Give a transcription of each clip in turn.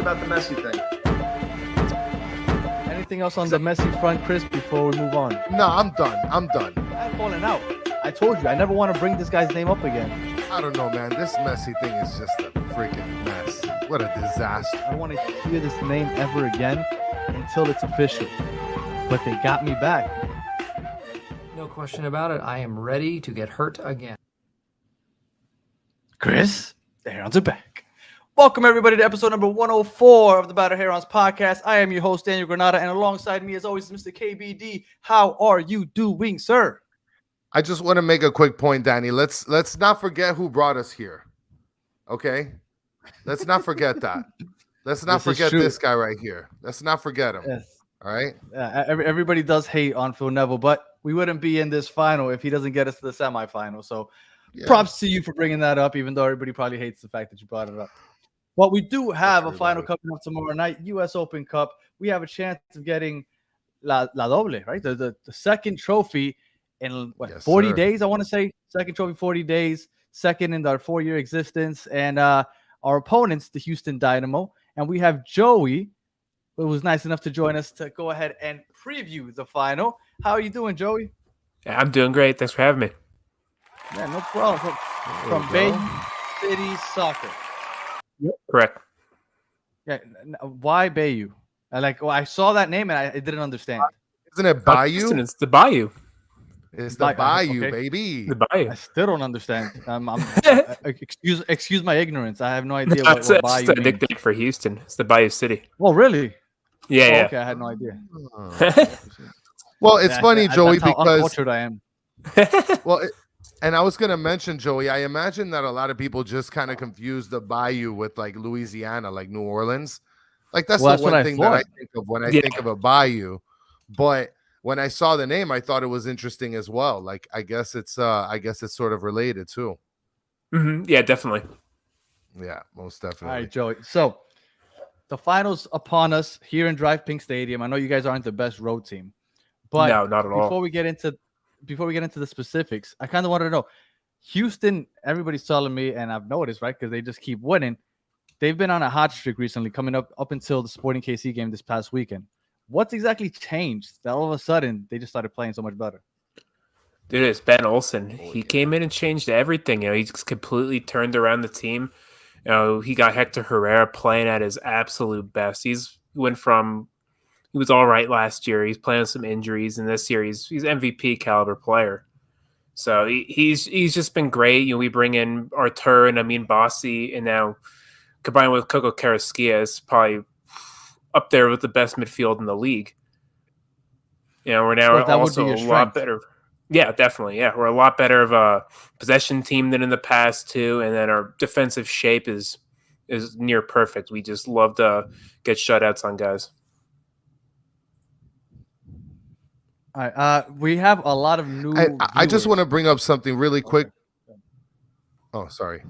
about the Messi thing? Anything else on the Messi front, Chris, before we move on? No, I'm done. I'm falling out. I told you, I never want to bring this guy's name up again. I don't know, man. This Messi thing is just a freaking mess. What a disaster. I don't want to hear this name ever again until it's official. But they got me back. No question about it. I am ready to get hurt again. Chris, the Herons are back. Welcome, everybody, to episode number 104 of the Battle Herons podcast. I am your host, Daniel Granada, and alongside me, as always, Mr. KBD. How are you doing, sir? I just want to make a quick point, Danny. Let's not forget who brought us here. Okay? Let's not forget that. Let's not forget this guy right here. Let's not forget him. Yes. All right? Everybody does hate on Phil Neville, but we wouldn't be in this final if he doesn't get us to the semifinal. So props to you for bringing that up, even though everybody probably hates the fact that you brought it up. Well, we do have a final coming up tomorrow night, U.S. Open Cup. We have a chance of getting La Doble, right? The second trophy in 40 days, I want to say. Second trophy, 40 days. Second in our 4-year existence. And our opponents, the Houston Dynamo. And we have Joey, who was nice enough to join us to go ahead and preview the final. How are you doing, Joey? Yeah, I'm doing great. Thanks for having me. Yeah, no problem. From Bay City Soccer. Yep. Correct. Yeah. Why Bayou? I saw that name and I didn't understand. Isn't it Bayou? It's the Bayou. It's the Bayou, okay. Baby. The Bayou. I still don't understand. Excuse my ignorance. I have no idea what Bayou means. Nickname for Houston. It's the Bayou City. Oh, really? Yeah. Okay, I had no idea. Well, it's funny, Joey, that's how because uncultured I am. And I was going to mention, Joey, I imagine that a lot of people just kind of confuse the Bayou with like Louisiana, like New Orleans. Like that's the one thing that I think of when I think of a Bayou. But when I saw the name, I thought it was interesting as well. Like I guess it's sort of related too. Mm-hmm. Yeah, definitely. Yeah, most definitely. All right, Joey. So the finals upon us here in Drive Pink Stadium. I know you guys aren't the best road team, but no, not at all. Before we get into the specifics, I kind of wanted to know, Houston, everybody's telling me, and I've noticed, right, because they just keep winning. They've been on a hot streak recently, coming up until the Sporting KC game this past weekend. What's exactly changed that all of a sudden they just started playing so much better? Dude, it's Ben Olsen. He came in and changed everything. He just completely turned around the team. He got Hector Herrera playing at his absolute best. He was all right last year. He's playing some injuries, and this year he's MVP caliber player. So he's just been great. We bring in Artur and Amin Bassi, and now combined with Coco Carrasquilla, is probably up there with the best midfield in the league. We're now also a lot better. Yeah, definitely. Yeah, we're a lot better of a possession team than in the past too, and then our defensive shape is near perfect. We just love to get shutouts on guys. All right, we have a lot of new. I just want to bring up something really quick. Oh, sorry.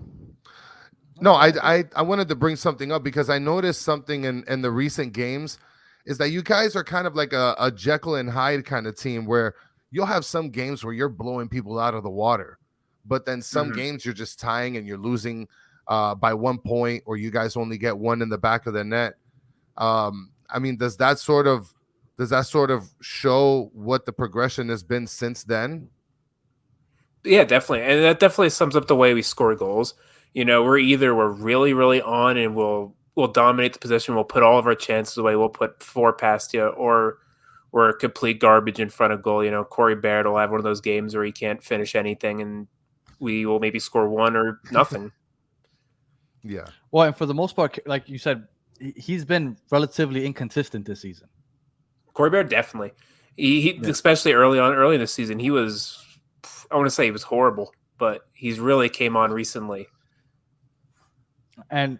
No, I wanted to bring something up because I noticed something in the recent games is that you guys are kind of like a Jekyll and Hyde kind of team where you'll have some games where you're blowing people out of the water, but then some games you're just tying and you're losing by 1 point, or you guys only get one in the back of the net. I mean, does that sort of show what the progression has been since then? Yeah, definitely. And that definitely sums up the way we score goals. We're really, really on and we'll dominate the possession. We'll put all of our chances away. We'll put 4 past you, or we're complete garbage in front of goal. Corey Barrett will have one of those games where he can't finish anything and we will maybe score 1 or nothing. Yeah. Well, and for the most part, like you said, he's been relatively inconsistent this season. Corey Barrett, definitely. He especially early in the season, he was, I want to say he was horrible, but he's really came on recently. And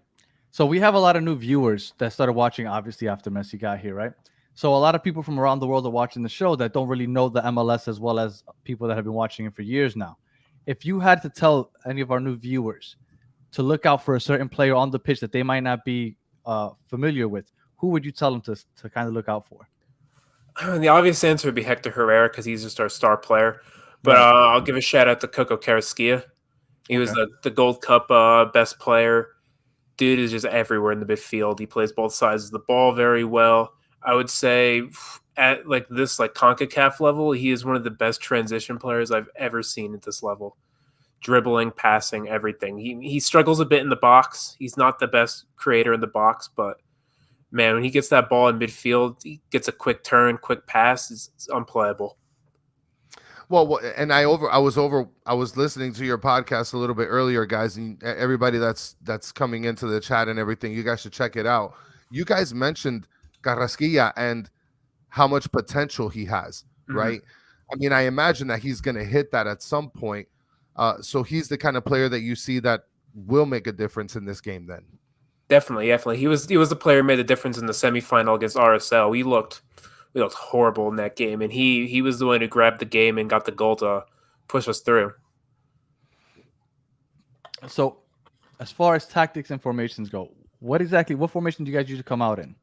so we have a lot of new viewers that started watching, obviously, after Messi got here, right? So a lot of people from around the world are watching the show that don't really know the MLS as well as people that have been watching it for years now. If you had to tell any of our new viewers to look out for a certain player on the pitch that they might not be familiar with, who would you tell them to kind of look out for? The obvious answer would be Hector Herrera because he's just our star player. But I'll give a shout out to Coco Carrasquilla. He was the Gold Cup best player. dude is just everywhere in the midfield. He plays both sides of the ball very well. I would say at like this like CONCACAF level, he is one of the best transition players I've ever seen at this level. Dribbling, passing, everything. He struggles a bit in the box. He's not the best creator in the box, but man, when he gets that ball in midfield, he gets a quick turn, quick pass. It's unplayable. Well, and I was listening to your podcast a little bit earlier, guys, and everybody that's coming into the chat and everything, you guys should check it out. You guys mentioned Carrasquilla and how much potential he has, right? I mean, I imagine that he's going to hit that at some point. So he's the kind of player that you see that will make a difference in this game then. Definitely. He was the player who made the difference in the semifinal against RSL. We looked horrible in that game, and he was the one who grabbed the game and got the goal to push us through. So, as far as tactics and formations go, what formation do you guys usually come out in?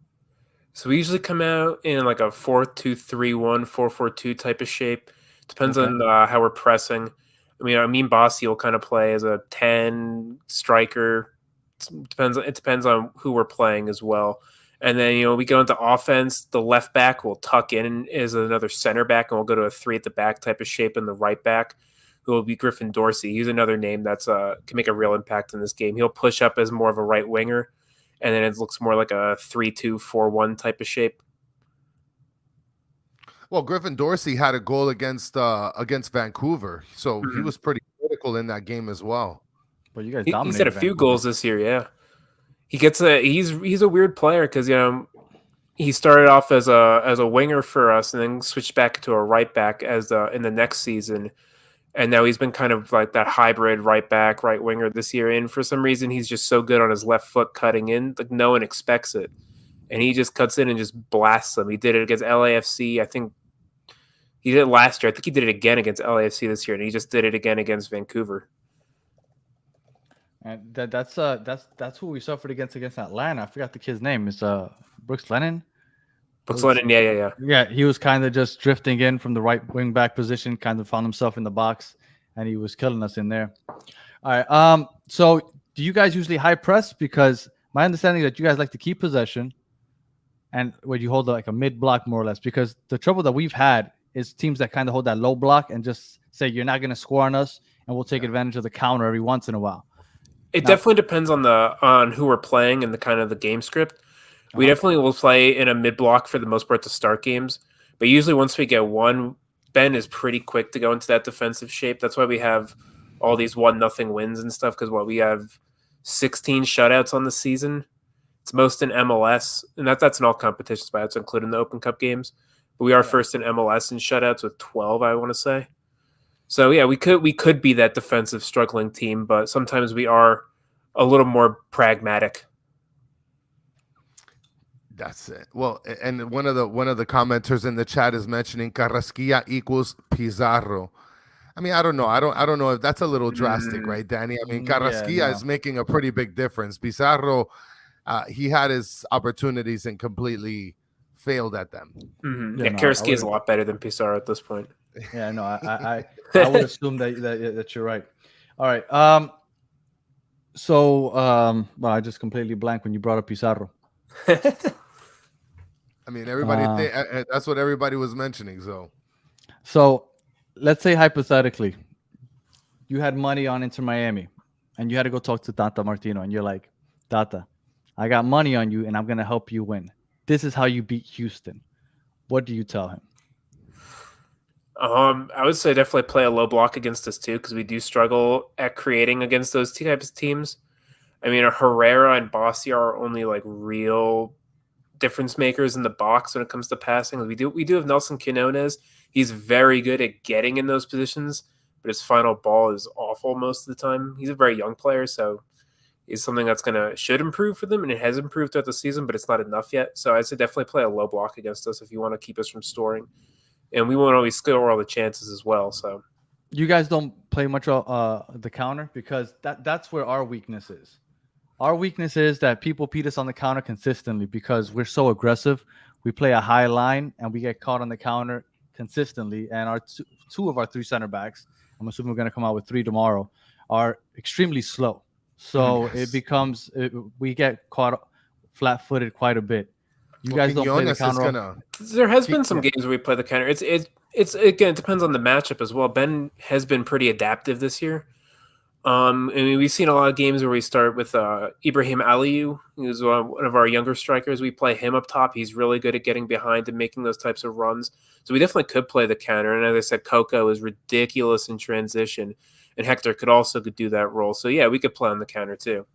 So we usually come out in like a 4-2-3-1, 4-4-2 type of shape. Depends on how we're pressing. I mean, Bassi will kind of play as a 10 striker. It depends on who we're playing as well. And then, we go into offense. The left back will tuck in as another center back, and we'll go to a 3 at the back type of shape. And the right back, who will be Griffin Dorsey. He's another name that's can make a real impact in this game. He'll push up as more of a right winger, and then it looks more like a 3-2-4-1 type of shape. Well, Griffin Dorsey had a goal against Vancouver, so he was pretty critical in that game as well. But you guys he's had a few goals this year, yeah. He's a weird player because he started off as a winger for us and then switched back to a right back in the next season, and now he's been kind of like that hybrid right back, right winger this year. And for some reason, he's just so good on his left foot cutting in, like no one expects it, and he just cuts in and just blasts them. He did it against LAFC, I think. He did it last year. I think he did it again against LAFC this year, and he just did it again against Vancouver. And that's who we suffered against Atlanta. I forgot the kid's name. It's Brooks Lennon. Yeah. Yeah, he was kind of just drifting in from the right wing back position, kind of found himself in the box, and he was killing us in there. All right. So do you guys usually high press? Because my understanding is that you guys like to keep possession, and where you hold like a mid block more or less. Because the trouble that we've had is teams that kind of hold that low block and just say you're not going to score on us, and we'll take advantage of the counter every once in a while. It definitely depends on who we're playing and the kind of the game script. We definitely will play in a mid block for the most part to start games, but usually once we get one, Ben is pretty quick to go into that defensive shape. That's why we have all these 1-0 wins and stuff, because we have 16 shutouts on the season. It's most in MLS, and that's in all competitions, but that's including the Open Cup games. But we are first in MLS in shutouts with 12, I want to say. So yeah, we could be that defensive struggling team, but sometimes we are a little more pragmatic. That's it. Well, and one of the commenters in the chat is mentioning Carrasquilla equals Pizarro. I mean, I don't know. I don't know if that's a little drastic, right, Danny? I mean, Carrasquilla is making a pretty big difference. Pizarro, he had his opportunities and completely failed at them. Mm-hmm. Yeah, Carrasquilla is a lot better than Pizarro at this point. Yeah, no, I would assume that you're right. All right. So well, I just completely blanked when you brought up Pizarro. I mean, everybody that's what everybody was mentioning. So let's say hypothetically, you had money on Inter Miami, and you had to go talk to Tata Martino, and you're like, Tata, I got money on you, and I'm gonna help you win. This is how you beat Houston. What do you tell him? I would say definitely play a low block against us too, because we do struggle at creating against those types of teams. I mean, Herrera and Bassi are only like real difference makers in the box when it comes to passing. We do have Nelson Quinones. He's very good at getting in those positions, but his final ball is awful most of the time. He's a very young player, so it's something that's should improve for them, and it has improved throughout the season, but it's not enough yet. So I'd say definitely play a low block against us if you want to keep us from scoring. And we won't always score all the chances as well. So you guys don't play much the counter, because that's where our weakness is. Our weakness is that people beat us on the counter consistently because we're so aggressive. We play a high line and we get caught on the counter consistently. And our two of our 3 center backs, I'm assuming we're going to come out with 3 tomorrow, are extremely slow. So Yes. it becomes we get caught flat-footed quite a bit. You Well, guys don't play the Quinones is counter. gonna. There has been some games where we play the counter. It's again, it depends on the matchup as well. Ben has been pretty adaptive this year. I mean, we've seen a lot of games where we start with Ibrahim Aliou, who's one of our younger strikers. We play him up top. He's really good at getting behind and making those types of runs. So we definitely could play the counter. And as I said, Coco is ridiculous in transition, and Hector could also do that role. So yeah, we could play on the counter too.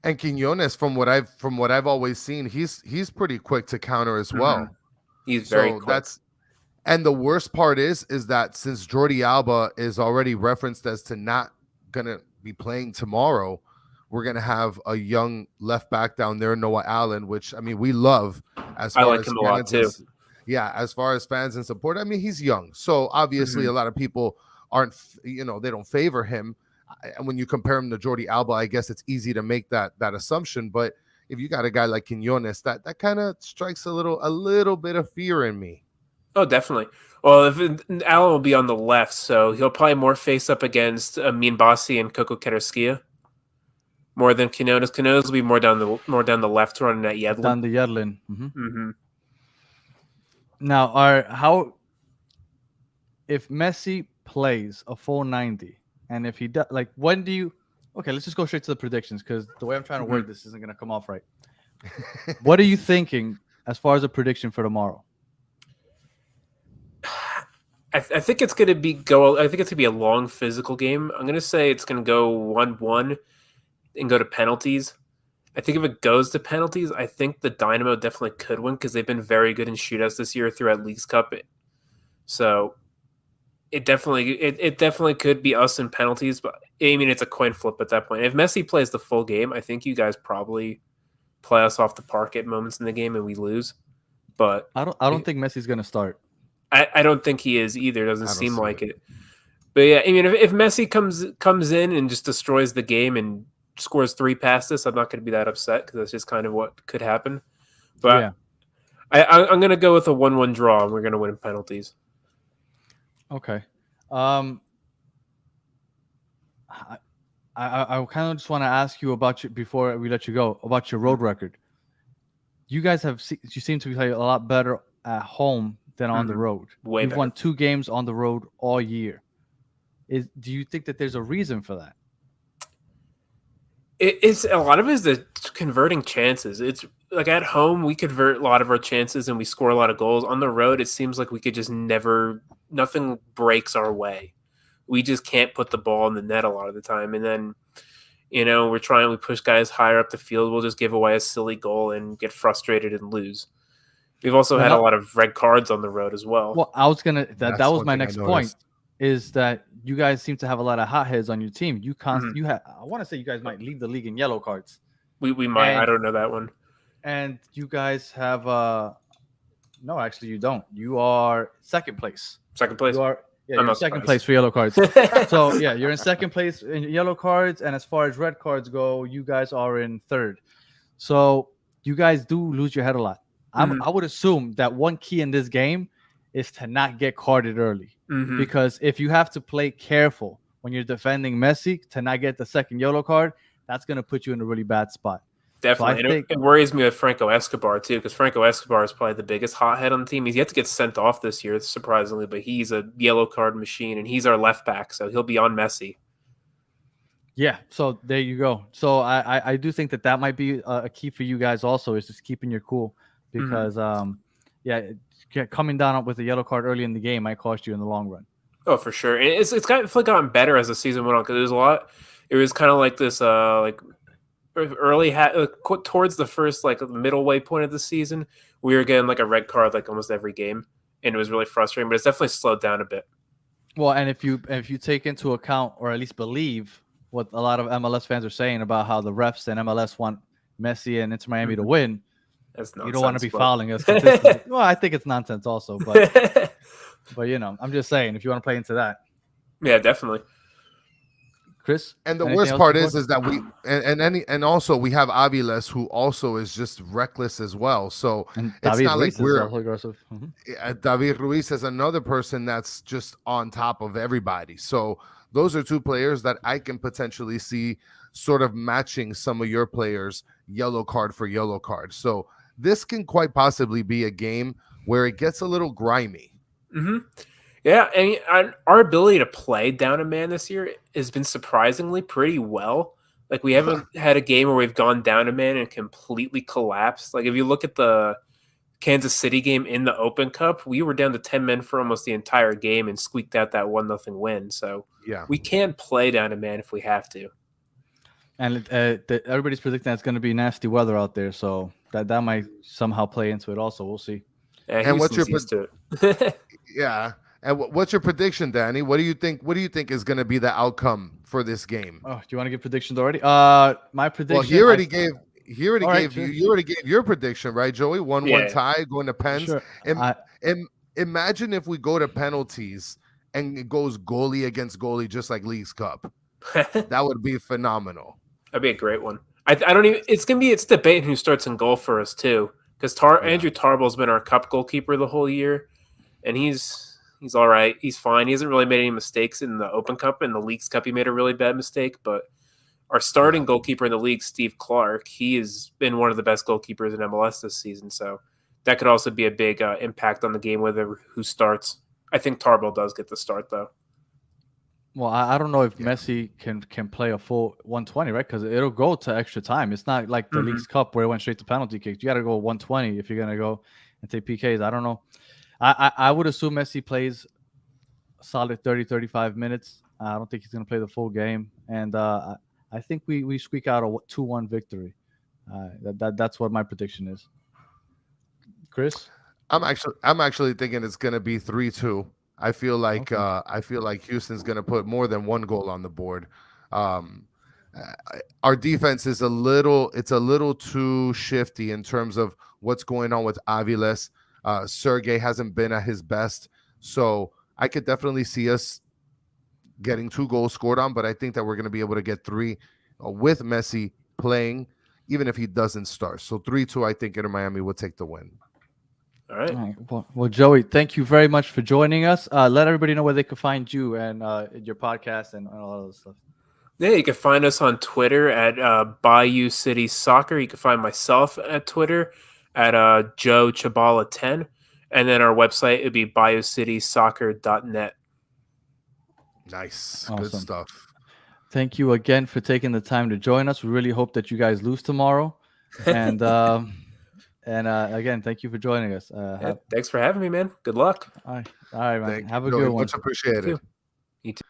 And Quinones, from what I've always seen, he's pretty quick to counter as well. He's very quick. And the worst part is that since Jordi Alba is already referenced as to not gonna be playing tomorrow, we're gonna have a young left back down there, Noah Allen, which I mean we love as far as him a lot too. As far as fans and support. I mean he's young, so obviously a lot of people aren't, they don't favor him. And when you compare him to Jordi Alba, I guess it's easy to make that assumption. But if you got a guy like Quinones, that kind of strikes a little bit of fear in me. Oh, definitely. Well, Allen will be on the left, so he'll probably more face up against Amin Bassi and Coco Carrasquilla more than Quinones. Quinones will be more down the left, running at Yedlin. Down the Yedlin. Now, if Messi plays a full 90, and if he does, when do you? Okay, let's just go straight to the predictions because the way I'm trying to word this isn't going to come off right. What are you thinking as far as a prediction for tomorrow? I think it's going to be I think it's going to be a long physical game. I'm going to say it's going to go 1-1 and go to penalties. I think if it goes to penalties, I think the Dynamo definitely could win because they've been very good in shootouts this year throughout Leagues Cup. So it definitely could be us in penalties, but I mean it's a coin flip at that point. If Messi plays the full game, I think you guys probably play us off the park at moments in the game and we lose. But I don't think Messi's going to start. I don't think he is either. Doesn't seem like it. But yeah, I mean, if Messi comes in and just destroys the game and scores 3 past us, I'm not going to be that upset because that's just kind of what could happen. But yeah. I'm going to go with a 1-1 draw, and we're going to win in penalties. Okay. I kind of just want to ask you about before we let you go about your road record. You guys you seem to play a lot better at home than on the road. You've won 2 games on the road all year. Do you think that there's a reason for that? It's a lot of it is the converting chances. It's like at home we convert a lot of our chances and we score a lot of goals. On the road, it seems like we could just nothing breaks our way. We just can't put the ball in the net a lot of the time. And then, we push guys higher up the field. We'll just give away a silly goal and get frustrated and lose. We've also had a lot of red cards on the road as well. Well, I was gonna. That was my next point. Is that you guys seem to have a lot of hotheads on your team? I want to say you guys might lead the league in yellow cards. We might. I don't know that one. And you guys have no, actually you don't. You are second place. Second place. You are. Yeah, you're in second place for yellow cards. So yeah, you're in second place in yellow cards, and as far as red cards go, you guys are in third. So you guys do lose your head a lot. I would assume that one key in this game is to not get carded early. Because if you have to play careful when you're defending Messi to not get the second yellow card, that's going to put you in a really bad spot. Definitely. So it worries me with Franco Escobar, too, because Franco Escobar is probably the biggest hothead on the team. He's yet to get sent off this year, surprisingly, but he's a yellow card machine, and he's our left back, so he'll be on Messi. Yeah, so there you go. So I do think that might be a key for you guys also is just keeping your cool because, coming down with a yellow card early in the game might cost you in the long run. Oh, for sure. And it's gotten better as the season went on because there's a lot. It was kind of like this, early towards the first middle way point of the season, we were getting a red card almost every game, and it was really frustrating. But it's definitely slowed down a bit. Well, and if you take into account or at least believe what a lot of MLS fans are saying about how the refs and MLS want Messi and Inter Miami to win. That's nonsense, you don't want to be fouling us consistently. Well, I think it's nonsense also, but I'm just saying if you want to play into that. Yeah, definitely. Chris? And the worst part is that we and also we have Aviles who also is just reckless as well. So it's not like we're aggressive. David Ruiz is another person that's just on top of everybody. So those are two players that I can potentially see sort of matching some of your players yellow card for yellow card. So this can quite possibly be a game where it gets a little grimy. Mm-hmm. Yeah, and our ability to play down a man this year has been surprisingly pretty well. Like, we haven't had a game where we've gone down a man and completely collapsed. Like, if you look at the Kansas City game in the Open Cup, we were down to 10 men for almost the entire game and squeaked out that 1-0 win. So Yeah, we can play down a man if we have to. And everybody's predicting it's going to be nasty weather out there, so that might somehow play into it. Also, we'll see. Yeah, and what's your used to it? yeah? And what's your prediction, Danny? What do you think? What do you think is going to be the outcome for this game? Oh, do you want to give predictions already? My prediction. Well, he already gave. You already gave your prediction, right, Joey? 1-1 tie going to pens. Sure. Imagine if we go to penalties and it goes goalie against goalie, just like League's Cup. That would be phenomenal. That'd be a great one. I don't even. It's debating who starts in goal for us too, because Andrew Tarbell's been our Cup goalkeeper the whole year, and he's all right. He's fine. He hasn't really made any mistakes in the Open Cup. In the League's Cup, he made a really bad mistake, but our starting goalkeeper in the league, Steve Clark, he has been one of the best goalkeepers in MLS this season. So that could also be a big impact on the game, whether who starts. I think Tarbell does get the start, though. Well, I don't know if Messi can play a full 120, right? Because it'll go to extra time. It's not like the League's Cup where it went straight to penalty kicks. You got to go 120 if you're going to go and take PKs. I don't know. I would assume Messi plays a solid 30, 35 minutes. I don't think he's going to play the full game. And I think we squeak out a 2-1 victory. That's what my prediction is. Chris? I'm actually thinking it's going to be 3-2. I feel like Houston's going to put more than one goal on the board. Our defense is a little too shifty in terms of what's going on with Aviles. Sergey hasn't been at his best, so I could definitely see us getting 2 goals scored on, but I think that we're going to be able to get 3 with Messi playing, even if he doesn't start. So 3-2, I think Inter Miami will take the win. All right. Well, Joey, thank you very much for joining us. Let everybody know where they can find you and your podcast and all that stuff. Yeah, you can find us on Twitter at Bayou City Soccer. You can find myself at Twitter at Joe Chabala 10, and then our website would be biocitysoccer.net. Nice. Awesome. Good stuff. Thank you again for taking the time to join us. We really hope that you guys lose tomorrow. And again, thank you for joining us. Thanks for having me, man. Good luck. All right, man. Thank Have you, a good one. Much appreciated. You too.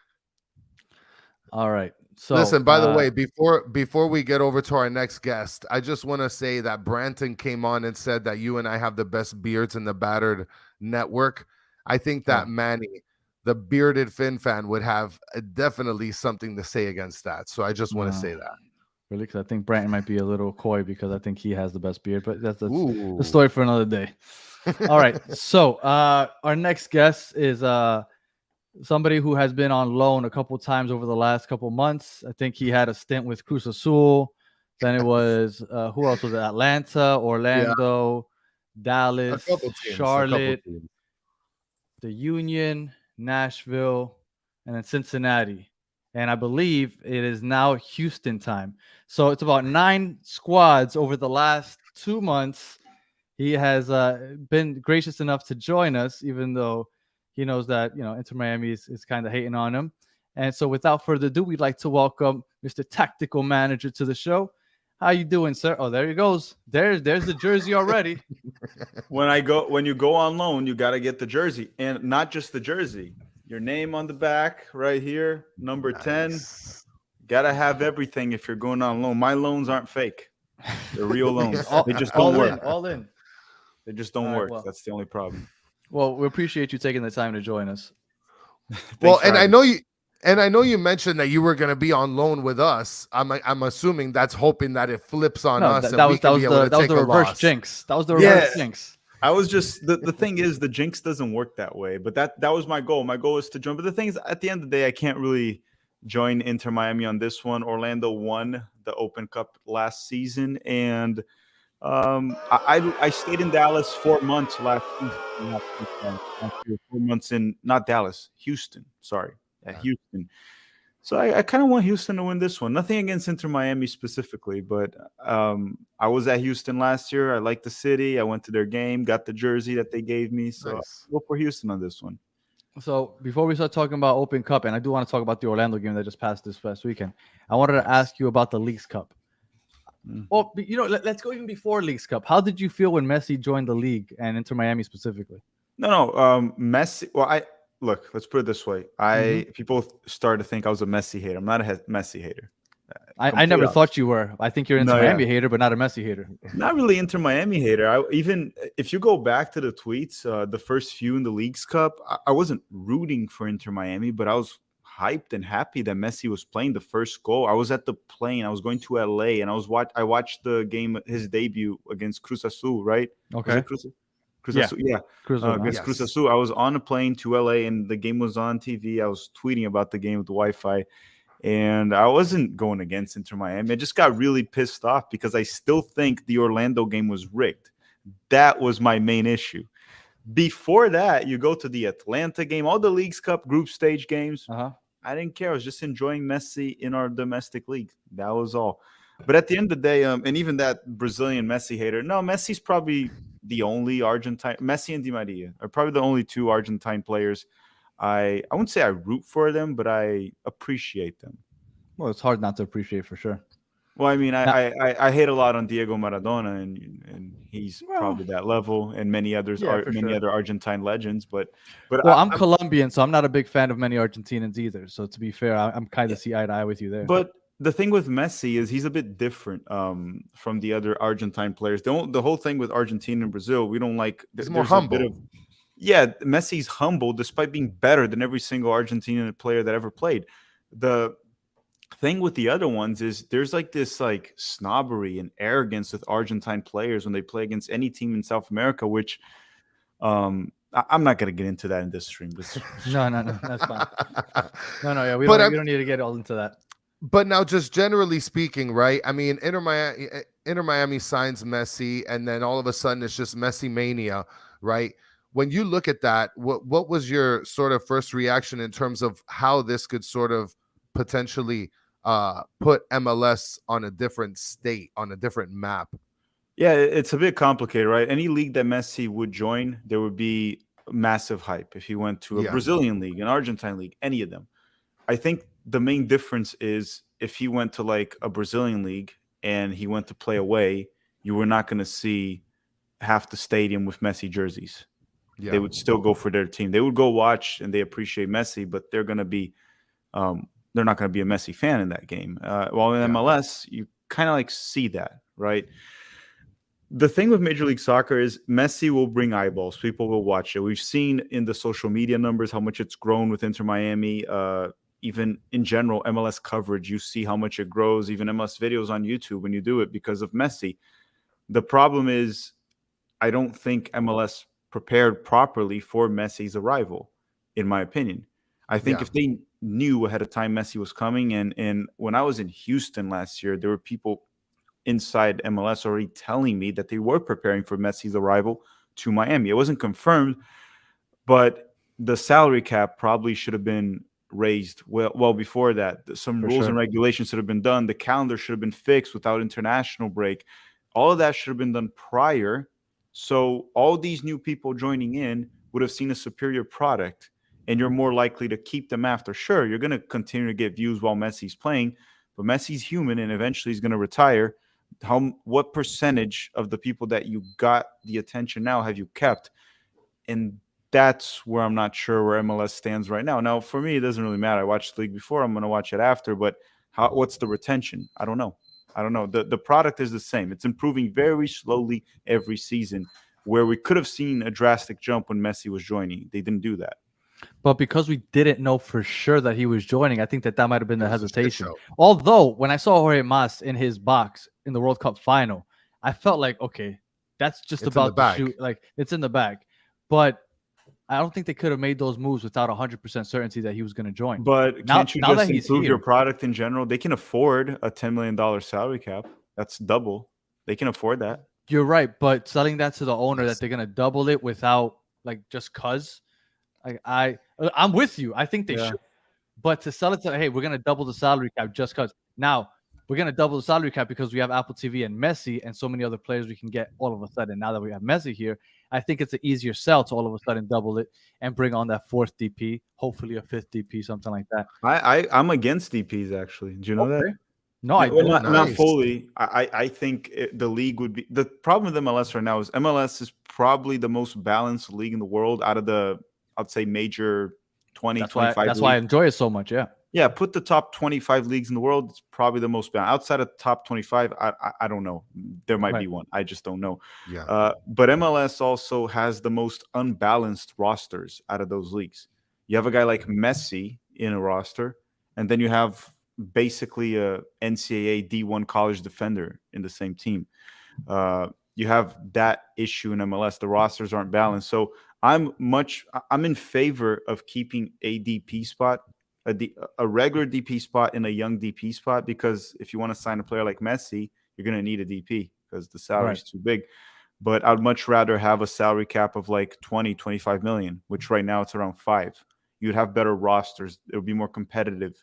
All right. So listen, by the way, before we get over to our next guest, I just want to say that Branton came on and said that you and I have the best beards in the Battered Network. I think that Manny, the bearded Finn fan, would have definitely something to say against that. So I just want to say that. Really, because I think Branton might be a little coy because I think he has the best beard, but that's the story for another day. All right. So our next guest is somebody who has been on loan a couple times over the last couple months. I think he had a stint with Cruz Azul. Then it was who else was it? Atlanta, Orlando, Dallas, Charlotte, the Union, Nashville, and then Cincinnati. And I believe it is now Houston time. So it's about 9 squads over the last 2 months. He has been gracious enough to join us, even though he knows that, Inter Miami is kind of hating on him. And so without further ado, we'd like to welcome Mr. Tactical Manager to the show. How you doing, sir? Oh, there he goes. There's the jersey already. When you go on loan, you got to get the jersey, and not just the jersey. Your name on the back right here, number 10. Got to have everything if you're going on loan. My loans aren't fake. They're real loans. They just don't work. All in. They just don't work. Well, that's the only problem. Well, we appreciate you taking the time to join us. Well, and I know you mentioned that you were going to be on loan with us. I'm assuming that's hoping that it flips on us. That was the reverse jinx. That was the reverse jinx. I was just the thing is the jinx doesn't work that way, but that was my goal. My goal is to join. But the thing is, at the end of the day, I can't really join Inter Miami on this one. Orlando won the Open Cup last season, and I stayed in Dallas 4 months last season. 4 months in not Dallas, Houston. Sorry, Houston. So I kind of want Houston to win this one. Nothing against Inter Miami specifically, but I was at Houston last year. I like the city. I went to their game, got the jersey that they gave me. So Nice. I'll go for Houston on this one. So before we start talking about Open Cup, and I do want to talk about the Orlando game that just passed this past weekend, I wanted to ask you about the Leagues Cup. Well, let's go even before Leagues Cup. How did you feel when Messi joined the league and Inter Miami specifically? No, Messi. Well, look. Let's put it this way. People started to think I was a Messi hater. I'm not a Messi hater. I never thought you were. I think you're an Inter Miami hater, but not a Messi hater. Not really Inter Miami hater. Even if you go back to the tweets, the first few in the Leagues Cup, I wasn't rooting for Inter Miami, but I was hyped and happy that Messi was playing the first goal. I was at the plane. I was going to LA, and I watched the game, his debut against Cruz Azul, right? Okay. Cruz Azul, yeah. Against Cruz Azul. I was on a plane to LA, and the game was on TV. I was tweeting about the game with the Wi-Fi. And I wasn't going against Inter Miami. I just got really pissed off because I still think the Orlando game was rigged. That was my main issue. Before that, you go to the Atlanta game, all the Leagues Cup group stage games. I didn't care. I was just enjoying Messi in our domestic league. That was all. But at the end of the day, and even that Brazilian Messi hater, no, Messi's probably the only Argentine. Messi and Di Maria are probably the only two Argentine players I wouldn't say I root for them, but I appreciate them. Well, it's hard not to appreciate for sure. Well, I mean, I hate a lot on Diego Maradona, and he's probably that level, and many others other Argentine legends. But I'm Colombian, so I'm not a big fan of many Argentinians either. So to be fair, I'm kind of see eye to eye with you there. But the thing with Messi is he's a bit different from the other Argentine players. The whole thing with Argentina and Brazil, we don't like. He's more humble. Messi's humble despite being better than every single Argentinian player that ever played. The thing with the other ones is there's like this like snobbery and arrogance with Argentine players when they play against any team in South America, which I'm not going to get into that in this stream. No, that's fine. No, we don't need to get all into that. But now, just generally speaking, right? I mean, Inter Miami signs Messi, and then all of a sudden it's just Messi mania, right? When you look at that, what was your sort of first reaction in terms of how this could sort of potentially put MLS on a different state, on a different map? Yeah, it's a bit complicated, right? Any league that Messi would join, there would be massive hype. If he went to a Brazilian league, an Argentine league, any of them. I think the main difference is if he went to like a Brazilian league and he went to play away, you were not going to see half the stadium with Messi jerseys. They would still go for their team. They would go watch and they appreciate Messi, but they're going to be they're not going to be a Messi fan in that game. While in MLS, you kind of like see that, right? The thing with Major League Soccer is Messi will bring eyeballs. People will watch it. We've seen in the social media numbers how much it's grown with Inter Miami. Even in general, MLS coverage, you see how much it grows. Even MLS videos on YouTube when you do it because of Messi. The problem is I don't think MLS prepared properly for Messi's arrival, in my opinion. I think if they knew ahead of time Messi was coming, and when I was in Houston last year, there were people inside MLS already telling me that they were preparing for Messi's arrival to Miami. It wasn't confirmed, but the salary cap probably should have been raised well before that. Some rules and regulations should have been done. The calendar should have been fixed without international break. All of that should have been done prior. So all these new people joining in would have seen a superior product, and you're more likely to keep them after. Sure, you're going to continue to get views while Messi's playing, but Messi's human, and eventually he's going to retire. What percentage of the people that you got the attention now have you kept? And that's where I'm not sure where MLS stands right now. Now, for me, it doesn't really matter. I watched the league before. I'm going to watch it after. But what's the retention? I don't know. The product is the same. It's improving very slowly every season, where we could have seen a drastic jump when Messi was joining. They didn't do that. But because we didn't know for sure that he was joining, I think that might have been the hesitation. Although, when I saw Jorge Mas in his box in the World Cup final, I felt like, okay, that's just about to shoot. Like, it's in the bag. But I don't think they could have made those moves without 100% certainty that he was going to join. But can't you just improve your product in general? They can afford a $10 million salary cap. That's double. They can afford that. You're right, but selling that to the owner that they're going to double it without, like, just cuz. I'm with you. I think they should. But to sell it to, hey, we're gonna double the salary cap just because. Now we're gonna double the salary cap because we have Apple TV and Messi and so many other players we can get all of a sudden. Now that we have Messi here, I think it's an easier sell to all of a sudden double it and bring on that fourth DP, hopefully a fifth DP, something like that. I'm against DPs actually. Do you know that? Okay. No, I Well, don't. not Nice. fully. I think the league would be the problem with MLS right now is MLS is probably the most balanced league in the world out of the I'd say major 20, That's why 25 I leagues. enjoy it so much. Yeah. Yeah, put the top 25 leagues in the world. It's probably the most balanced. Outside of top 25, I don't know. There might be Right. one. I just don't know. Yeah. But MLS also has the most unbalanced rosters out of those leagues. You have a guy like Messi in a roster, and then you have basically a NCAA D1 college defender in the same team. You have that issue in MLS. The rosters aren't balanced. So I'm in favor of keeping a DP spot, a regular DP spot and a young DP spot, because if you want to sign a player like Messi, you're going to need a DP because the salary is too big. But I'd much rather have a salary cap of like 20, 25 million, which right now it's around 5. You'd have better rosters. It would be more competitive.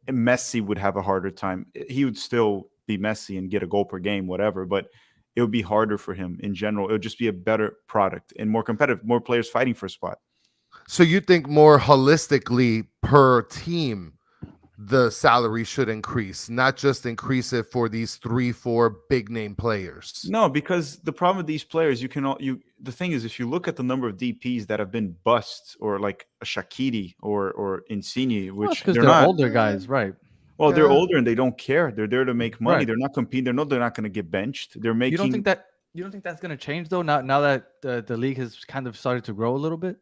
Messi would have a harder time. He would still be Messi and get a goal per game, whatever, but it would be harder for him in general. It would just be a better product and more competitive, more players fighting for a spot. So you think more holistically per team, the salary should increase, not just increase it for these 3-4 big name players? No, because the problem with these players, the thing is, if you look at the number of DPs that have been busts, or like a Shaqiri or Insigne, which because they're they're not older guys, right? Well, they're Yeah. older and they don't care. They're there to make money. Right. They're not competing. They're not going to get benched. They're making. You don't think that's going to change though? Now that the league has kind of started to grow a little bit.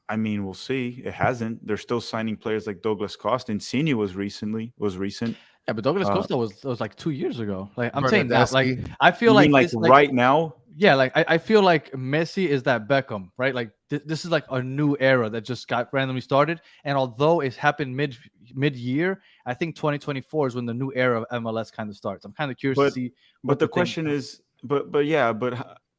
I mean, we'll see. It hasn't. They're still signing players like Douglas Costa. Insigne was recent. Yeah, but Douglas Costa was like 2 years ago. Like I'm saying Bernardeschi. that. Like I feel You like mean like this, right now? Yeah, like I feel like Messi is that Beckham, right? Like this is like a new era that just got randomly started. And although it's happened mid year, I think 2024 is when the new era of MLS kind of starts. I'm kind of curious to see. But the question is,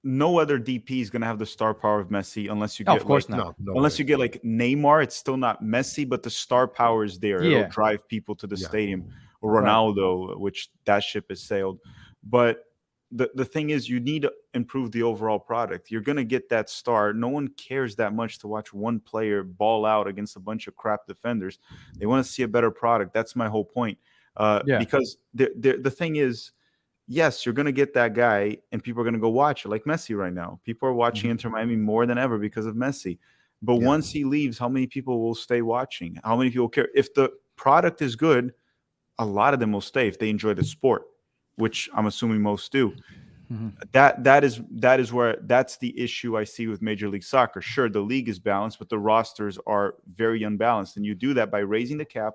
no other DP is going to have the star power of Messi unless you get. Of course like, not. No unless way. you get like Neymar, it's still not Messi, but the star power is there. Yeah. It'll drive people to the Yeah. stadium. Or Ronaldo, which that ship has sailed. But the thing is, you need to improve the overall product. You're going to get that star. No one cares that much to watch one player ball out against a bunch of crap defenders. They want to see a better product. That's my whole point. Because the thing is, yes, you're going to get that guy and people are going to go watch it, like Messi right now. People are watching Inter Miami more than ever because of Messi. But once he leaves, how many people will stay watching? How many people care? If the product is good, a lot of them will stay if they enjoy the sport, which I'm assuming most do. That is where that's the issue I see with Major League Soccer. Sure, the league is balanced, but the rosters are very unbalanced. And you do that by raising the cap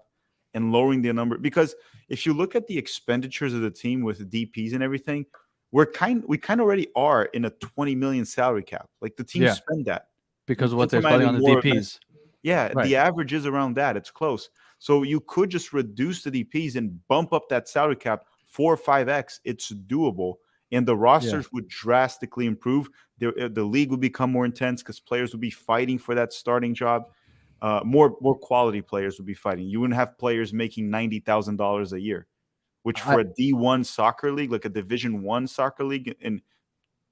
and lowering the number. Because if you look at the expenditures of the team with DPs and everything, we kind of already are in a 20 million salary cap. Like the teams spend that. because of what Inter they're spending on Miami the more or DPs. less. Yeah, Right. the average is around that. It's close. So you could just reduce the DPs and bump up that salary cap 4 or 5x. It's doable. And the rosters would drastically improve. The league would become more intense because players would be fighting for that starting job. More quality players would be fighting. You wouldn't have players making $90,000 a year, which for a D1 soccer league, like a Division I soccer league in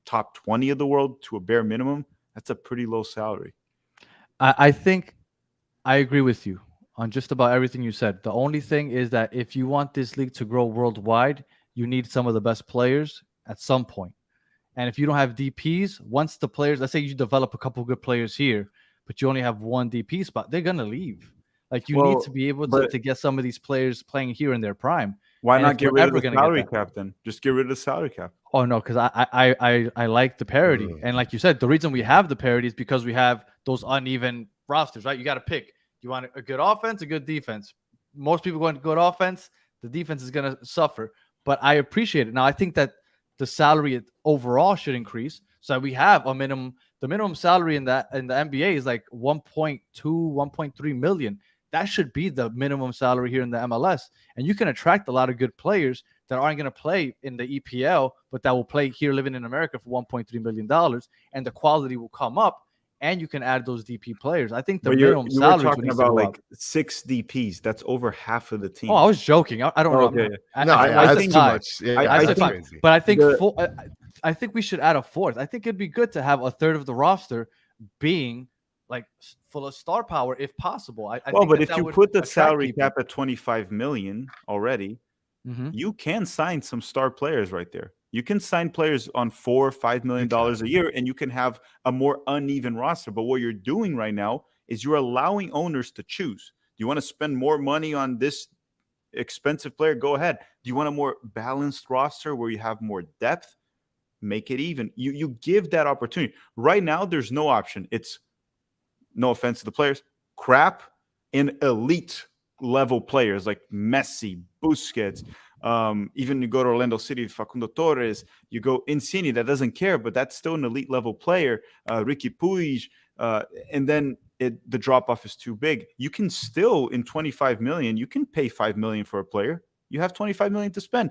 top 20 of the world to a bare minimum, that's a pretty low salary. I think I agree with you on just about everything you said. The only thing is that if you want this league to grow worldwide, you need some of the best players at some point. And if you don't have DPs, once the players, let's say you develop a couple good players here, but you only have one DP spot, they're going to leave. Like you need to be able to get some of these players playing here in their prime. Why not get rid of the salary cap then? Just get rid of the salary cap. Oh no, because I like the parity. And like you said, the reason we have the parity is because we have those uneven rosters, right? You got to pick. You want a good offense, a good defense. Most people going to good offense, the defense is going to suffer. But I appreciate it. Now I think that the salary overall should increase, so that we have a minimum. The minimum salary in the NBA is like 1.2, 1.3 million. That should be the minimum salary here in the MLS. And you can attract a lot of good players that aren't going to play in the EPL, but that will play here living in America for $1.3 million. And the quality will come up. and you can add those DP players. I think the But minimum you were salaries talking needs to about go like up. 6 DPs. That's over half of the team. Oh, I was joking. I don't know. Okay. No, I yeah, said that's too five. much. Yeah, I I said that's five. crazy. But I think The- I think we should add a fourth. I think it'd be good to have a third of the roster being like full of star power if possible. I Well, think but that if you would put the attract salary people. cap at 25 million already, Mhm. you can sign some star players right there. You can sign players on $4-5 million a year, and you can have a more uneven roster. But what you're doing right now is you're allowing owners to choose. Do you want to spend more money on this expensive player? Go ahead. Do you want a more balanced roster where you have more depth? Make it even. You give that opportunity. Right now, there's no option. It's, no offense to the players, crap and elite level players like Messi, Busquets. Even you go to Orlando City, Facundo Torres, you go Insigne, that doesn't care, but that's still an elite level player. Ricky Puig, and then the drop off is too big. You can still, in 25 million, you can pay 5 million for a player. You have 25 million to spend.